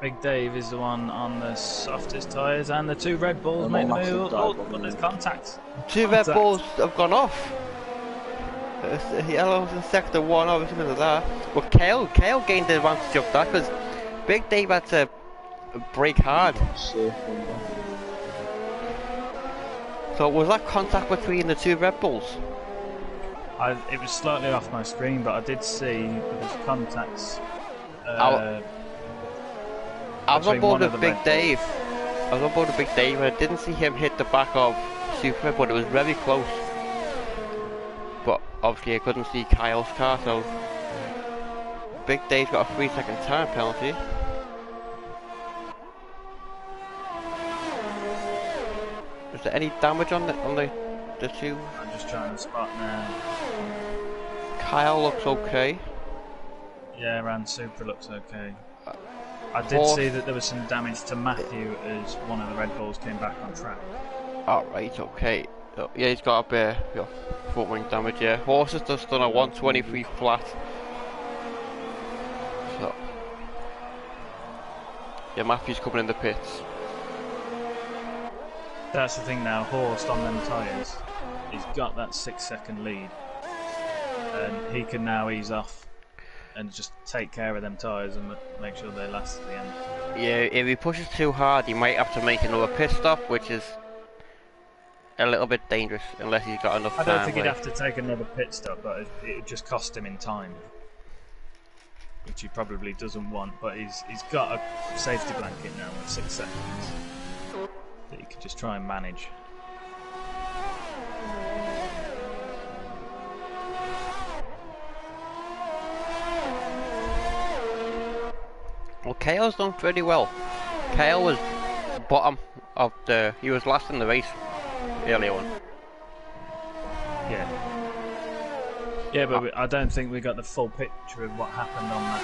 Big Dave is the one on the softest tyres, and the 2 Red Bulls make the move. Oh, but there's contact. 2 Red Bulls have gone off. Yellow's in sector 1, obviously because of that. But Kale gained the advantage of that because Big Dave had to brake hard. So was that contact between the 2 Red Bulls? It was slightly off my screen, but I did see there was contacts. I was on board with Big Dave. I was on board with Big Dave and I didn't see him hit the back of Super, but it was very close. But obviously I couldn't see Kyle's car, so Big Dave's got a 3-second time penalty. Is there any damage on the 2? I'm just trying to spot now. Kyle looks okay. Yeah, around Super looks okay. I did see that there was some damage to Matthew as one of the Red Bulls came back on track. Alright, okay. So, yeah, he's got a bit of front wing damage, yeah. Horse has just done a 123 flat. So, yeah, Matthew's coming in the pits. That's the thing now, Horst on them tyres, he's got that 6-second lead. And he can now ease off and just take care of them tyres and make sure they last to the end. Yeah, if he pushes too hard, he might have to make another pit stop, which is a little bit dangerous unless he's got enough time. I don't think he'd have to take another pit stop, but it would just cost him in time, which he probably doesn't want. But he's got a safety blanket now with 6 seconds that he could just try and manage. Well, Kale's done pretty well. Kale was bottom of he was last in the race earlier on. Yeah, but I don't think we got the full picture of what happened on that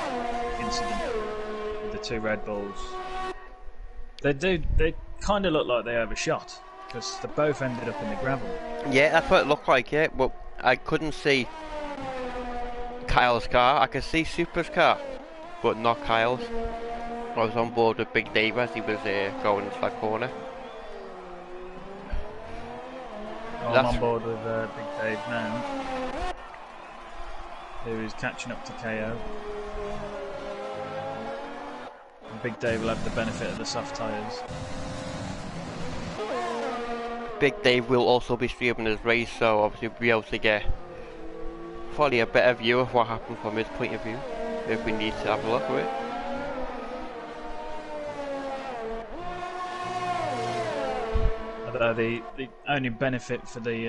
incident with the 2 Red Bulls. They kind of look like they overshot because they both ended up in the gravel. Yeah, that's what it looked like, yeah, but I couldn't see Kyle's car. I could see Super's car, but not Kyle's. I was on board with Big Dave as he was going into that corner. I'm on board with Big Dave now, who is catching up to KO. And Big Dave will have the benefit of the soft tyres. Big Dave will also be streaming his race, so obviously we'll be able to get probably a better view of what happened from his point of view, if we need to have a look at it. Although the only benefit for the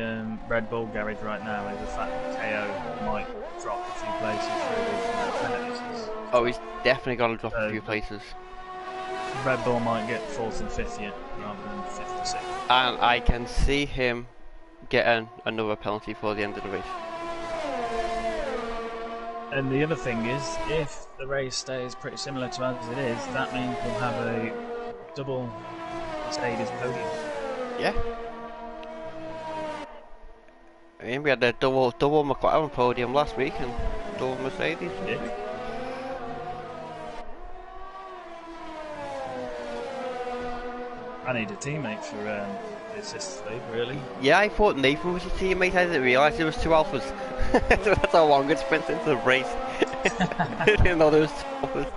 Red Bull garage right now is the fact that KO might drop a few places through these penalties. Oh, he's definitely going to drop a few places. Red Bull might get 4th and 5th yet, rather than 5th to 6th. And I can see him getting another penalty for the end of the race. And the other thing is, if the race stays pretty similar to as it is, that means we'll have a double Mercedes podium. Yeah. I mean, we had a double McLaren podium last week and double Mercedes. Yeah. I need a teammate for the Assist League, really. Yeah, I thought Nathan was a teammate. I didn't realise there was 2 alphas. So that's how long it's been into the race. I didn't know there was 2 alphas.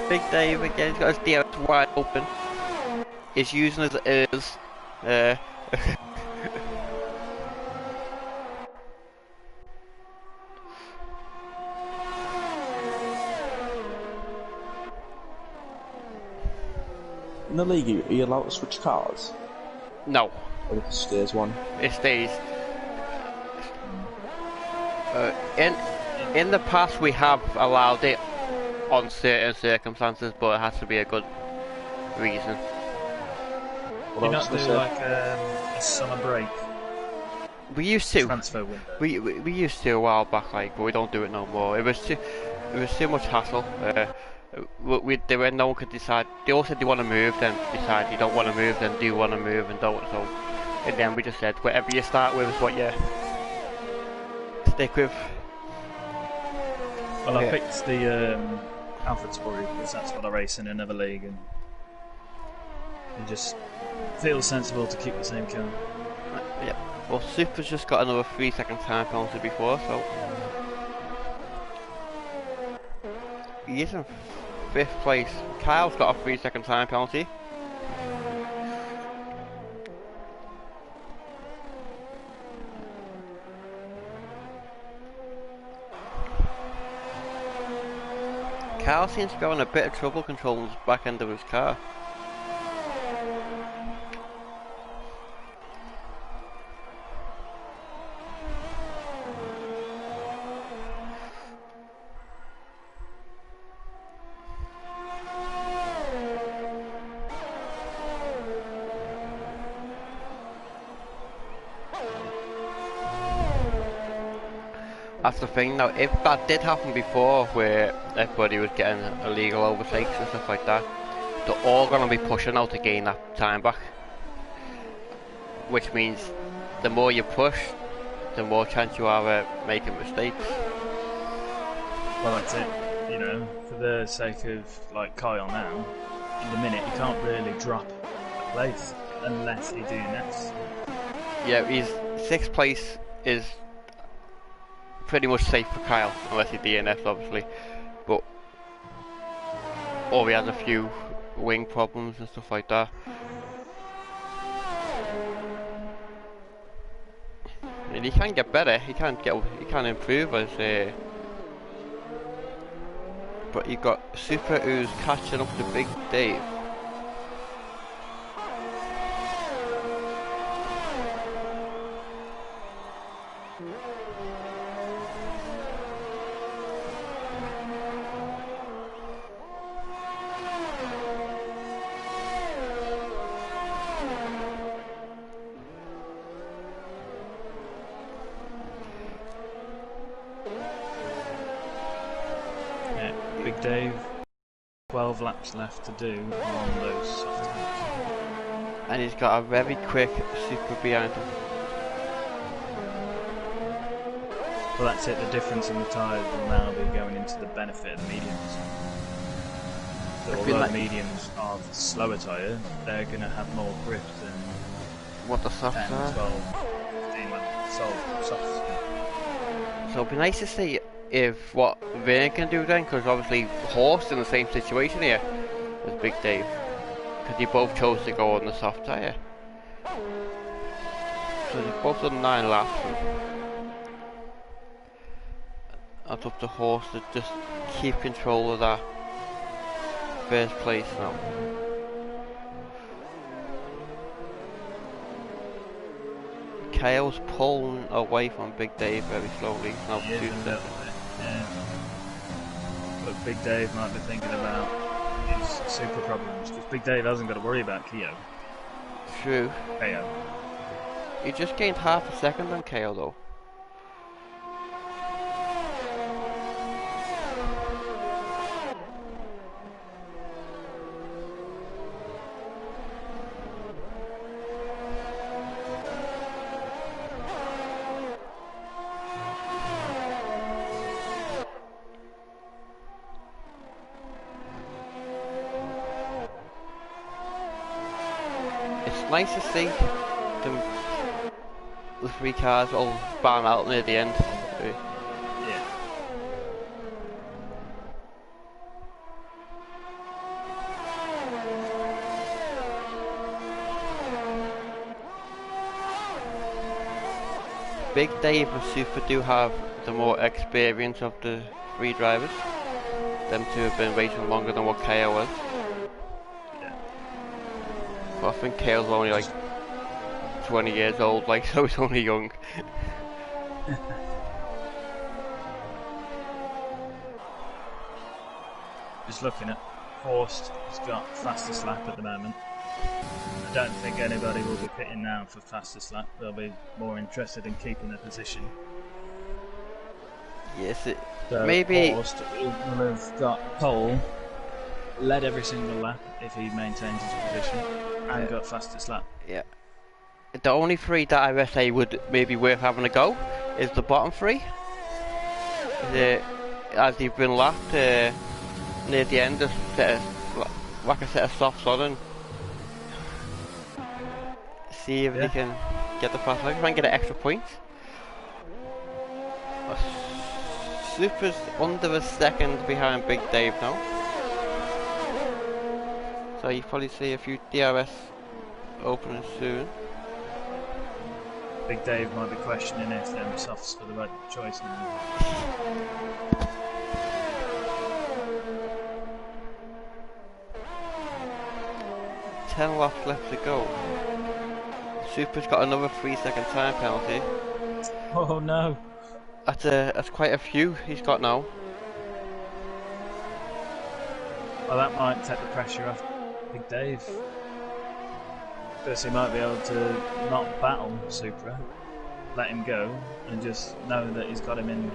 Big Dave again, he's got his DRS wide open. He's using his ears. In the league, are you allowed to switch cars? No, Or it stays one? it stays. In the past we have allowed it on certain circumstances, but it has to be a good reason. Well, You I was not do gonna say- like a summer break We used to. transfer window? We used to a while back, like, but we don't do it no more. It was too much hassle. They were no one could decide. They all said they want to move, then decide you don't want to move, then do you want to move and don't. So, and then we just said whatever you start with is what you stick with. Well, I Yeah. picked the Alfredsbury because that's what I race in another league, and it just feels sensible to keep the same car. Yeah. Well, Super's just got another 3-second time penalty before, so he is in 5th place. Kyle's got a 3-second time penalty. Kyle seems to be having a bit of trouble controlling the back end of his car. That's the thing now, if that did happen before where everybody was getting illegal overtakes and stuff like that, they're all going to be pushing out to gain that time back. Which means the more you push, the more chance you have of making mistakes. Well, that's it. You know, for the sake of like Kyle now, in the minute he can't really drop a place unless he DNFs. Yeah, his 6th place is pretty much safe for Kyle, unless he DNFs obviously. But or he has a few wing problems and stuff like that. And he can get better. He can improve as but you got Super who's catching up to Big Dave. Yeah, Big Dave, 12 laps left to do on those soft tyres. And he's got a very quick Super behind him. Well, that's it. The difference in the tyres will now be going into the benefit of the mediums. So I feel although like- the mediums are the slower tyre, they're going to have more grip than What the 10, softs are. 12, 15 laps softs. So it'd be nice to see if what Vern can do then, because obviously Horst in the same situation here as Big Dave, because they both chose to go on the soft tyre. So they've both done 9 laps. That's up to Horst to just keep control of that 1st place now. Kyle's pulling away from Big Dave very slowly. He's now Yeah, 2 a little seconds. bit, yeah. But Big Dave might be thinking about his super problems, because Big Dave hasn't got to worry about KO. True. KO. He just gained half a second on KO though. It's nice to see the three cars all bang out near the end. Yeah. Big Dave and Super do have the more experience of the three drivers. Them two have been racing longer than what KO was. Yeah. But I think KO's only like 20 years old, like, so he's only young. Just looking at Horst, he's got fastest lap at the moment. I don't think anybody will be pitting now for fastest lap. They'll be more interested in keeping their position. Yes, So maybe. Horst will have got pole, led every single lap if he maintains his position, and got fastest lap. Yeah. The only three that I say would maybe worth having a go is the bottom three. As they've been lapped near the end, just whack a set of softs on and see if they can get the fast lap, try and get an extra point. Super's under a second behind Big Dave now. So you probably see a few DRS opening soon. Big Dave might be questioning if them softs were the right choice now. 10 laps left to go. Super's got another 3-second time penalty. Oh no! That's quite a few he's got now. Well, that might take the pressure off Big Dave. Because he might be able to not battle Supra, let him go, and just know that he's got him in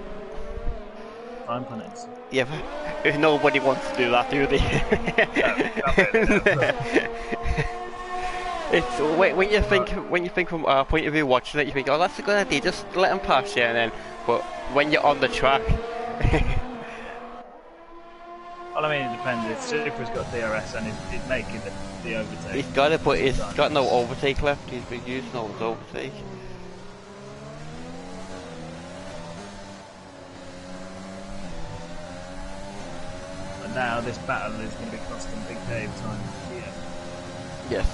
time penalties. Yeah, but nobody wants to do that, do they? No. It's when you think from our point of view watching it, you think, oh, that's a good idea, just let him pass you, and then, but when you're on the track. Well, I mean, it depends. If Supra's got DRS and he's making the overtake. He's got it, but he's got no overtake left. He's been using all his overtake. And now this battle is going to be costing Big Dave time. Yeah. Yes.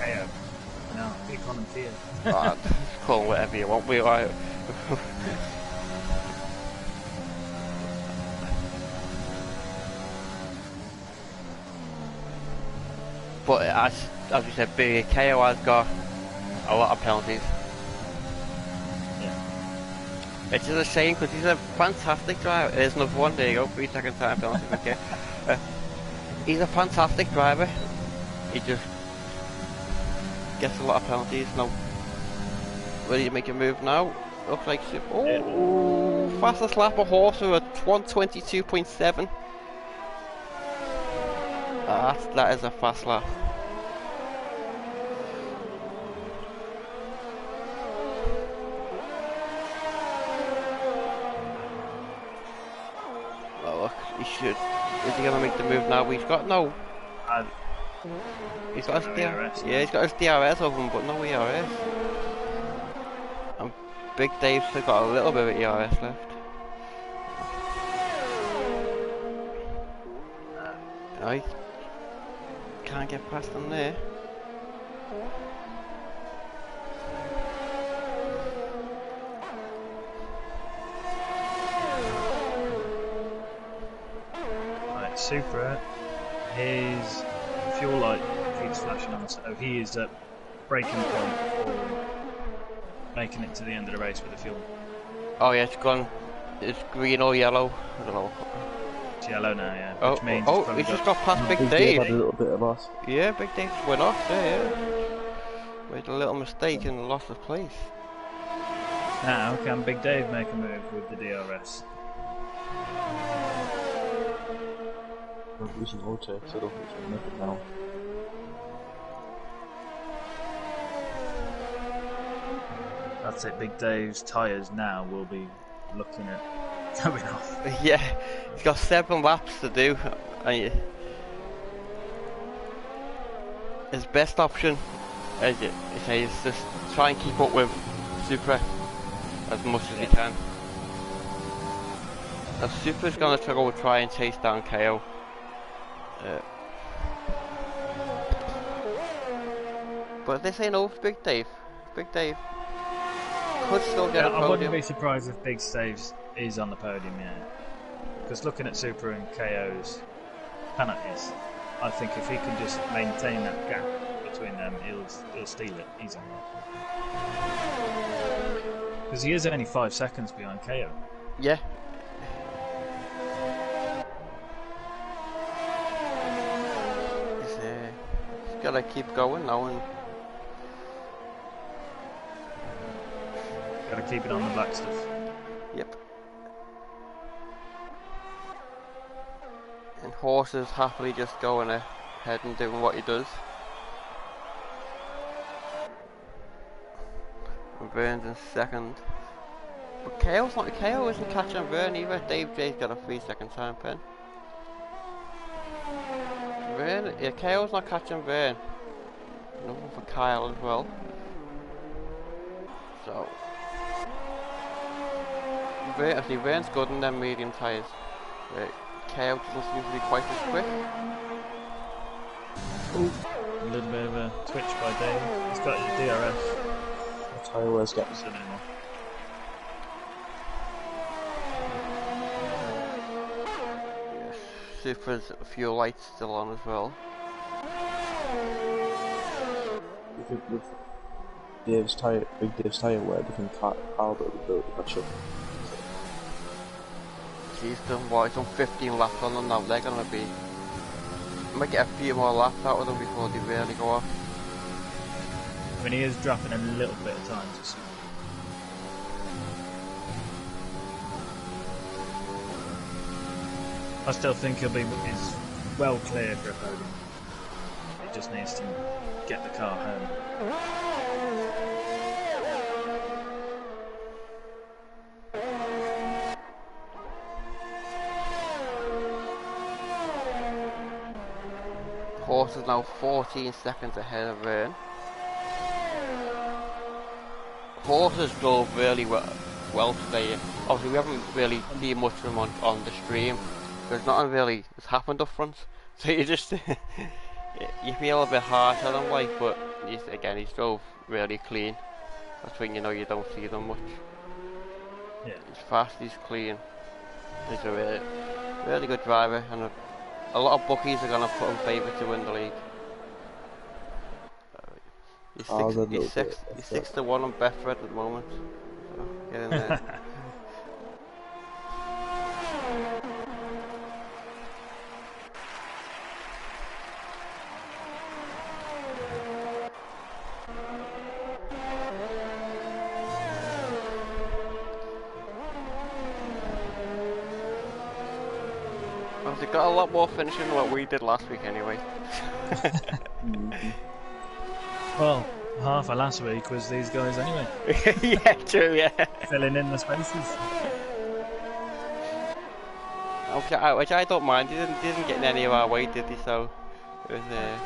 KO. No, keep on and fear. Call him whatever you want. We are. But as we said, KO has got a lot of penalties. Yeah. It's just a shame because he's a fantastic driver. There's another one. There you go. 3-second time penalty. Okay. He's a fantastic driver. He just gets a lot of penalties. Now, ready to make a move now. Looks like fastest lap of Horse at 1:22.7. That is a fast lap. Oh look, he should. Is he gonna make the move now? He's got no. He's got his DRS. Yeah, he's got his DRS over him, but no ERS. And Big Dave's still got a little bit of ERS left. I can't get past them there. Right, Supra, his fuel light keeps flashing on, so he is at braking point for making it to the end of the race with the fuel. Oh yeah, it's gone. It's green or yellow. I don't know. It's yellow now, yeah. Oh, Which means oh, it's probably he's just got past Big Dave Dave. had a little bit of us. Yeah, Big Dave just went off there, yeah. Made a little mistake and lost his place. Now, can Big Dave make a move with the DRS? We're losing auto, so I don't think we can make it now. That's it, Big Dave's tyres now will be looking at going off. Yeah, he's got 7 laps to do. And his best option is just try and keep up with Supra as much as he can. And Supra's gonna try and chase down KO. But this ain't over Big Dave. Big Dave could still get a podium. I wouldn't be surprised if Big Dave is on the podium, yeah. Because looking at Supra and KO's penalties, I think if he can just maintain that gap between them, he'll steal it easily. Because he is only 5 seconds behind KO. Yeah. He's gotta keep going now and gotta keep it on the black stuff. yep. And Horse is happily just going ahead and doing what he does. And Vern's in second. But KO isn't catching Vern either. Dave J's got a 3-second time pen. KO's not catching Vern. Nothing for Kyle as well. So Vern's good in them medium tyres. KO doesn't seem to be quite as quick. A little bit of a twitch by Dave. He's got his DRS. The tyre wears getting So anymore. Yes. Supra's fuel lights still on as well. You think with Big Dave's tyre wear, they can Carl will catch up. He's done 15 laps on them now. They're gonna be might get a few more laps out of them before they really go off. I mean, he is dropping a little bit of time to Supra. I still think he's well clear for a podium. He just needs to get the car home. Horse is now 14 seconds ahead of Vern. Horse has drove really well today. Obviously we haven't really seen much of him on the stream. There's nothing really has happened up front. So you just you feel a bit harsh on him, like, but he's drove really clean. That's when you know you don't see them much. Yeah. He's fast, he's clean. He's a really good driver, and a lot of bookies are going to put him favourite to win the league. He's 6 to 1 on Betfred at the moment. So get in there. They've got a lot more finishing than what we did last week anyway. Well, half of last week was these guys anyway. Yeah, true, yeah. Filling in the spaces. Which I don't mind. He didn't get in any of our way, did he? So it was Yeah.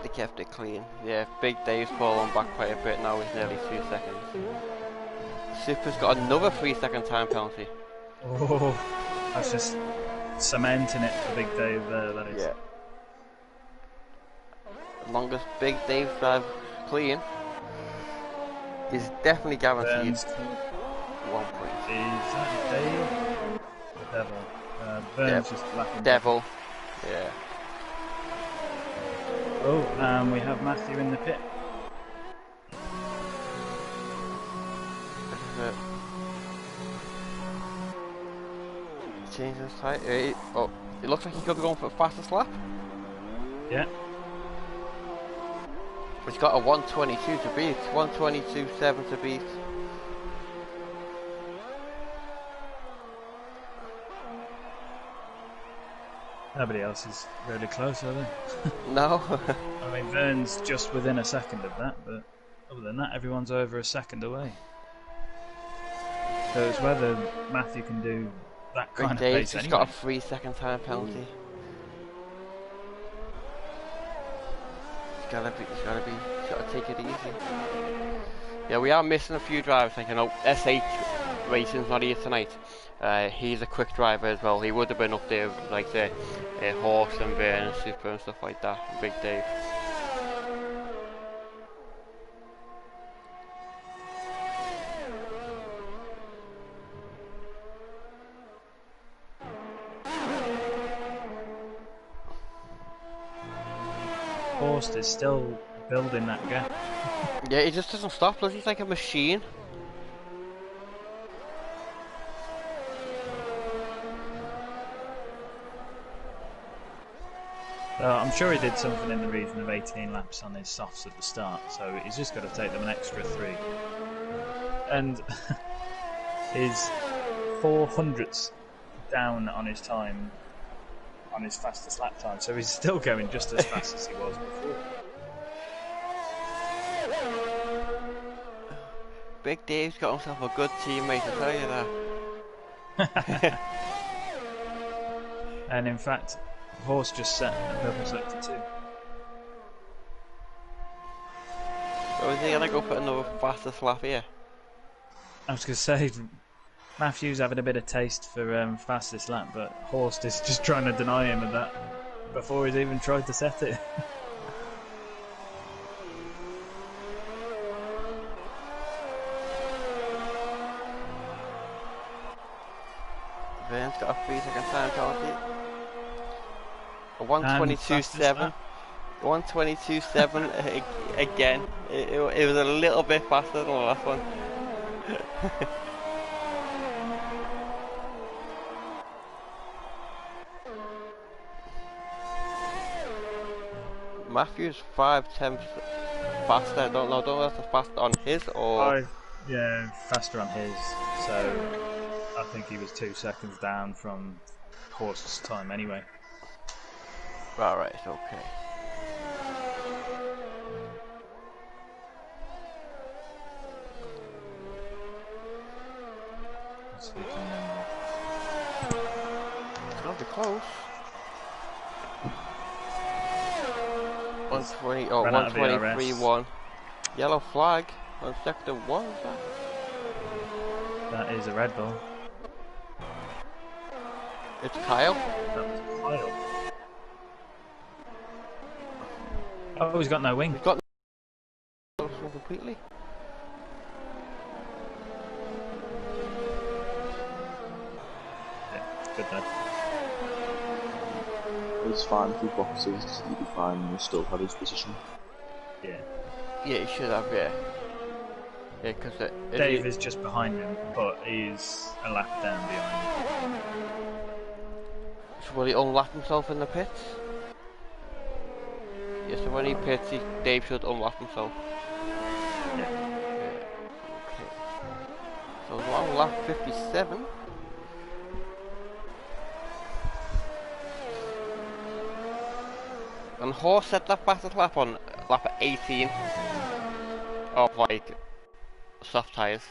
they kept it clean. Yeah, Big Dave's fallen back quite a bit now. He's nearly 2 seconds. Supra's got another 3-second time penalty. Oh, that's just cementing it for Big Dave there, that is. Yeah. As long as Big Dave drives clean, he's definitely guaranteed 1 point. Is that Dave? The Devil. Vern's just laughing. Devil. Yeah. Oh, and we have Matthew in the pit. changing his tyre. Oh, it looks like he could be going for the fastest lap. Yeah. He's got a 122 to beat. 122.7 to beat. Nobody else is really close, are they? No. I mean, Vern's just within a second of that, but other than that, everyone's over a second away. So it's whether Matthew can do that kind of Dave's pace just anyway. got a 3-second time penalty. He's gotta take it easy. Yeah, we are missing a few drivers. Like, you know, S8 Racing's not here tonight. He's a quick driver as well. He would have been up there with, like the Horse and Vern and Super and stuff like that. Big Dave. Horst is still building that gap. Yeah, he just doesn't stop. Does he? He's like a machine. I'm sure he did something in the region of 18 laps on his softs at the start, so he's just got to take them an extra 3. And his 400ths down on his time, on his fastest lap time, so he's still going just as fast as he was before. Big Dave's got himself a good teammate, I tell you that. And in fact, Horse just set a purple sector 2. So is he gonna go for another fastest lap here? I was going to say, Matthew's having a bit of taste for fastest lap, but Horst is just trying to deny him of that before he's even tried to set it. Vern's got a 3-second time penalty. A 122.7. 122.7 again. It was a little bit faster than the last one. Matthew's 5 tenths faster. I don't know if that's faster on his or. Yeah, faster on his. So I think he was 2 seconds down from Horst's time anyway. Right, okay. Let's see if we can, It's gonna be close. 120, oh, Ran out of 123.1. Yellow flag on sector 1, is that? that is a Red Bull. It's Kyle. That was Kyle. Oh, he's got no wing. We've got no completely. Yeah, good then. It's fine, 2 boxes, you'll be fine, you'll still have his position. Yeah. Yeah, he should have, yeah. Yeah, because Dave is just behind him, but he's a lap down behind him. So will he unlap himself in the pits? Yeah, so when he pits, Dave should unlap himself. Yeah. Okay. So long lap 57. And Horse set that fastest lap on lap 18 of like soft tyres.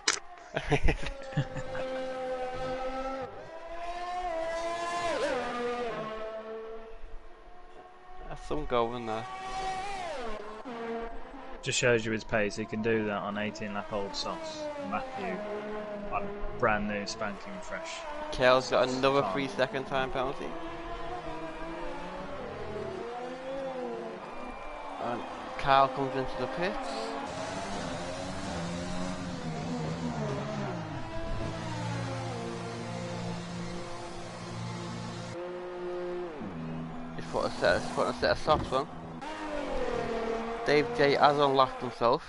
That's some going there. Just shows you his pace. He can do that on 18 lap old softs. Matthew on brand new spanking fresh. Kale's got another Can't. 3-second time penalty. And Kyle comes into the pits. He's put a set of softs on. Dave J has unlocked himself.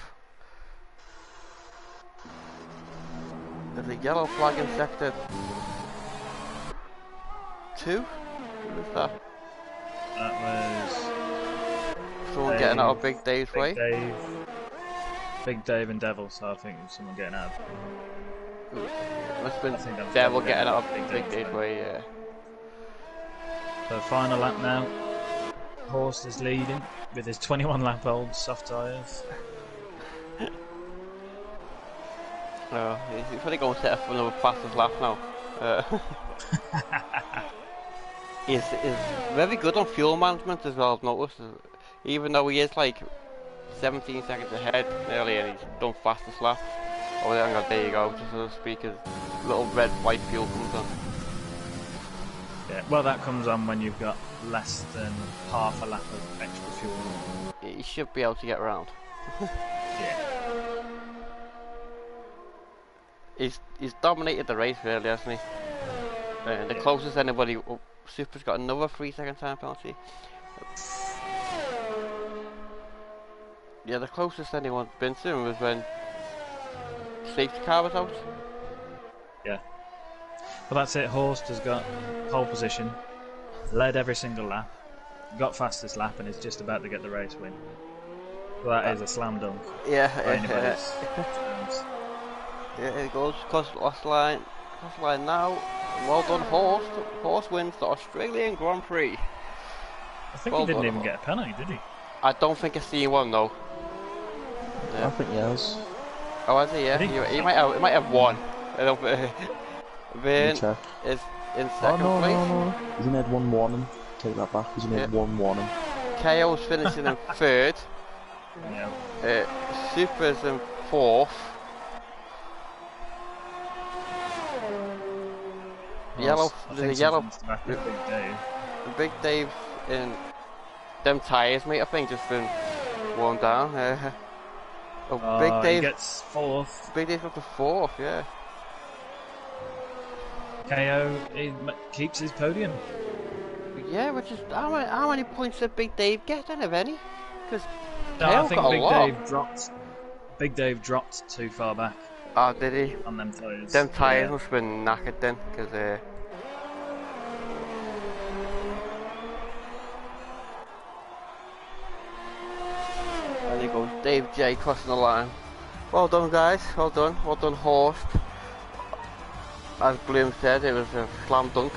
There's a yellow flag in sector 2? Who was that? That was Someone getting out of Big Dave's way? Big Dave and Devil, so I think it was someone getting out. Must have I think that been was Devil getting out of Big Dave's way, yeah. So final lap now. Horst is leading with his 21 lap old soft tyres. He's probably going to set up another fastest lap now. He's very good on fuel management as well, I've noticed. Even though he is like 17 seconds ahead nearly and he's done fastest lap. Oh, hang on, there you go, just so to speak, as little red white fuel comes on. Yeah, well that comes on when you've got less than half a lap of extra fuel. He should be able to get around. Yeah. He's dominated the race really, hasn't he? The closest anybody, Super's got another 3-second time penalty. Yeah, the closest anyone's been to him was when safety car was out. Yeah. Well, that's it. Horst has got pole position, led every single lap, got fastest lap, and is just about to get the race win. Well, that is a slam dunk. Yeah, Yeah, it goes across the line now. Well done, Horst. Horst wins the Australian Grand Prix. I think he didn't even get a penalty, did he? I don't think I've seen one though. I think he has. Oh, has he? Yeah, he might have one. I don't. Vin is in second place. No. He's only had one warning. Take that back. He's only had one warning. KO's finishing in third. Yeah. Super's in fourth. Big Dave in them tyres, mate. I think just been worn down. Big Dave gets fourth. Big Dave's up to fourth, yeah. KO keeps his podium. Yeah, which is how many points did Big Dave get? Then, if any? Because I think Big Dave dropped too far back. Oh, did he? On them tyres. Them tyres must have been knackered then, because there you go, Dave J crossing the line. Well done, guys. Well done, Horst. As Bloom said, it was a slam dunk.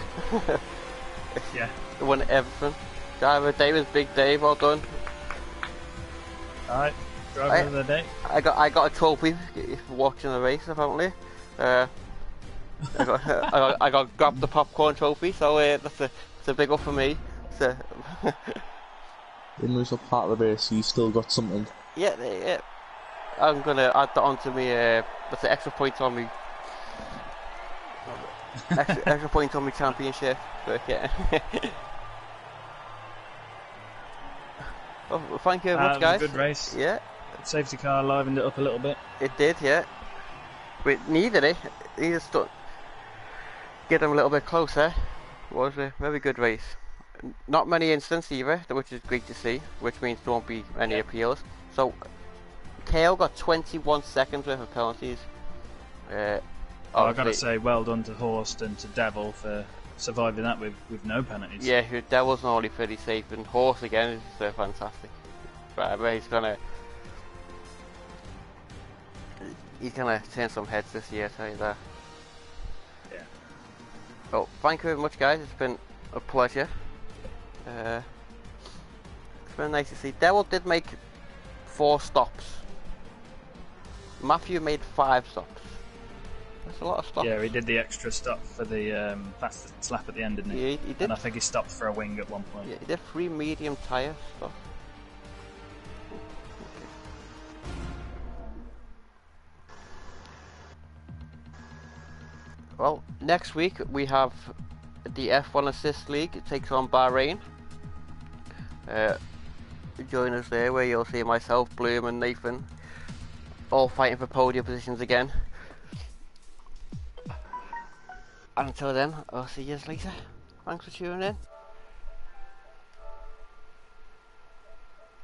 Yeah. He won everything. Driver of the day was Big Dave. Well done. Alright, driver of the day. I got a trophy for watching the race apparently. I got grabbed the popcorn trophy, so that's a big up for me. So Didn't lose a part of the race, so you still got something. Yeah. I'm gonna add that onto me. That's an extra point on me. extra point on me championship. But, yeah. Well, thank you very much, guys. It was a good race. Yeah. Safety car livened it up a little bit. It did, yeah. We needed it. Needed to get them a little bit closer. It was a very good race. Not many incidents either, which is great to see, which means there won't be any appeals. So, KO got 21 seconds worth of penalties. I've got to say, well done to Horst and to Devil for surviving that with no penalties. Yeah, Devil's normally pretty safe, and Horst again is fantastic. But he's gonna turn some heads this year, I tell you that. Yeah. Oh, thank you very much, guys. It's been a pleasure. It's been nice to see. Devil did make 4 stops. Matthew made 5 stops. That's a lot of stops. Yeah, he did the extra stop for the fastest lap at the end, didn't he? Yeah, he did. And I think he stopped for a wing at one point. Yeah, he did 3 medium tyre stops. Well, next week we have the F1 Assist League. It takes on Bahrain. Join us there, where you'll see myself, Bloom and Nathan all fighting for podium positions again. And until then, I'll see you later. Thanks for tuning in.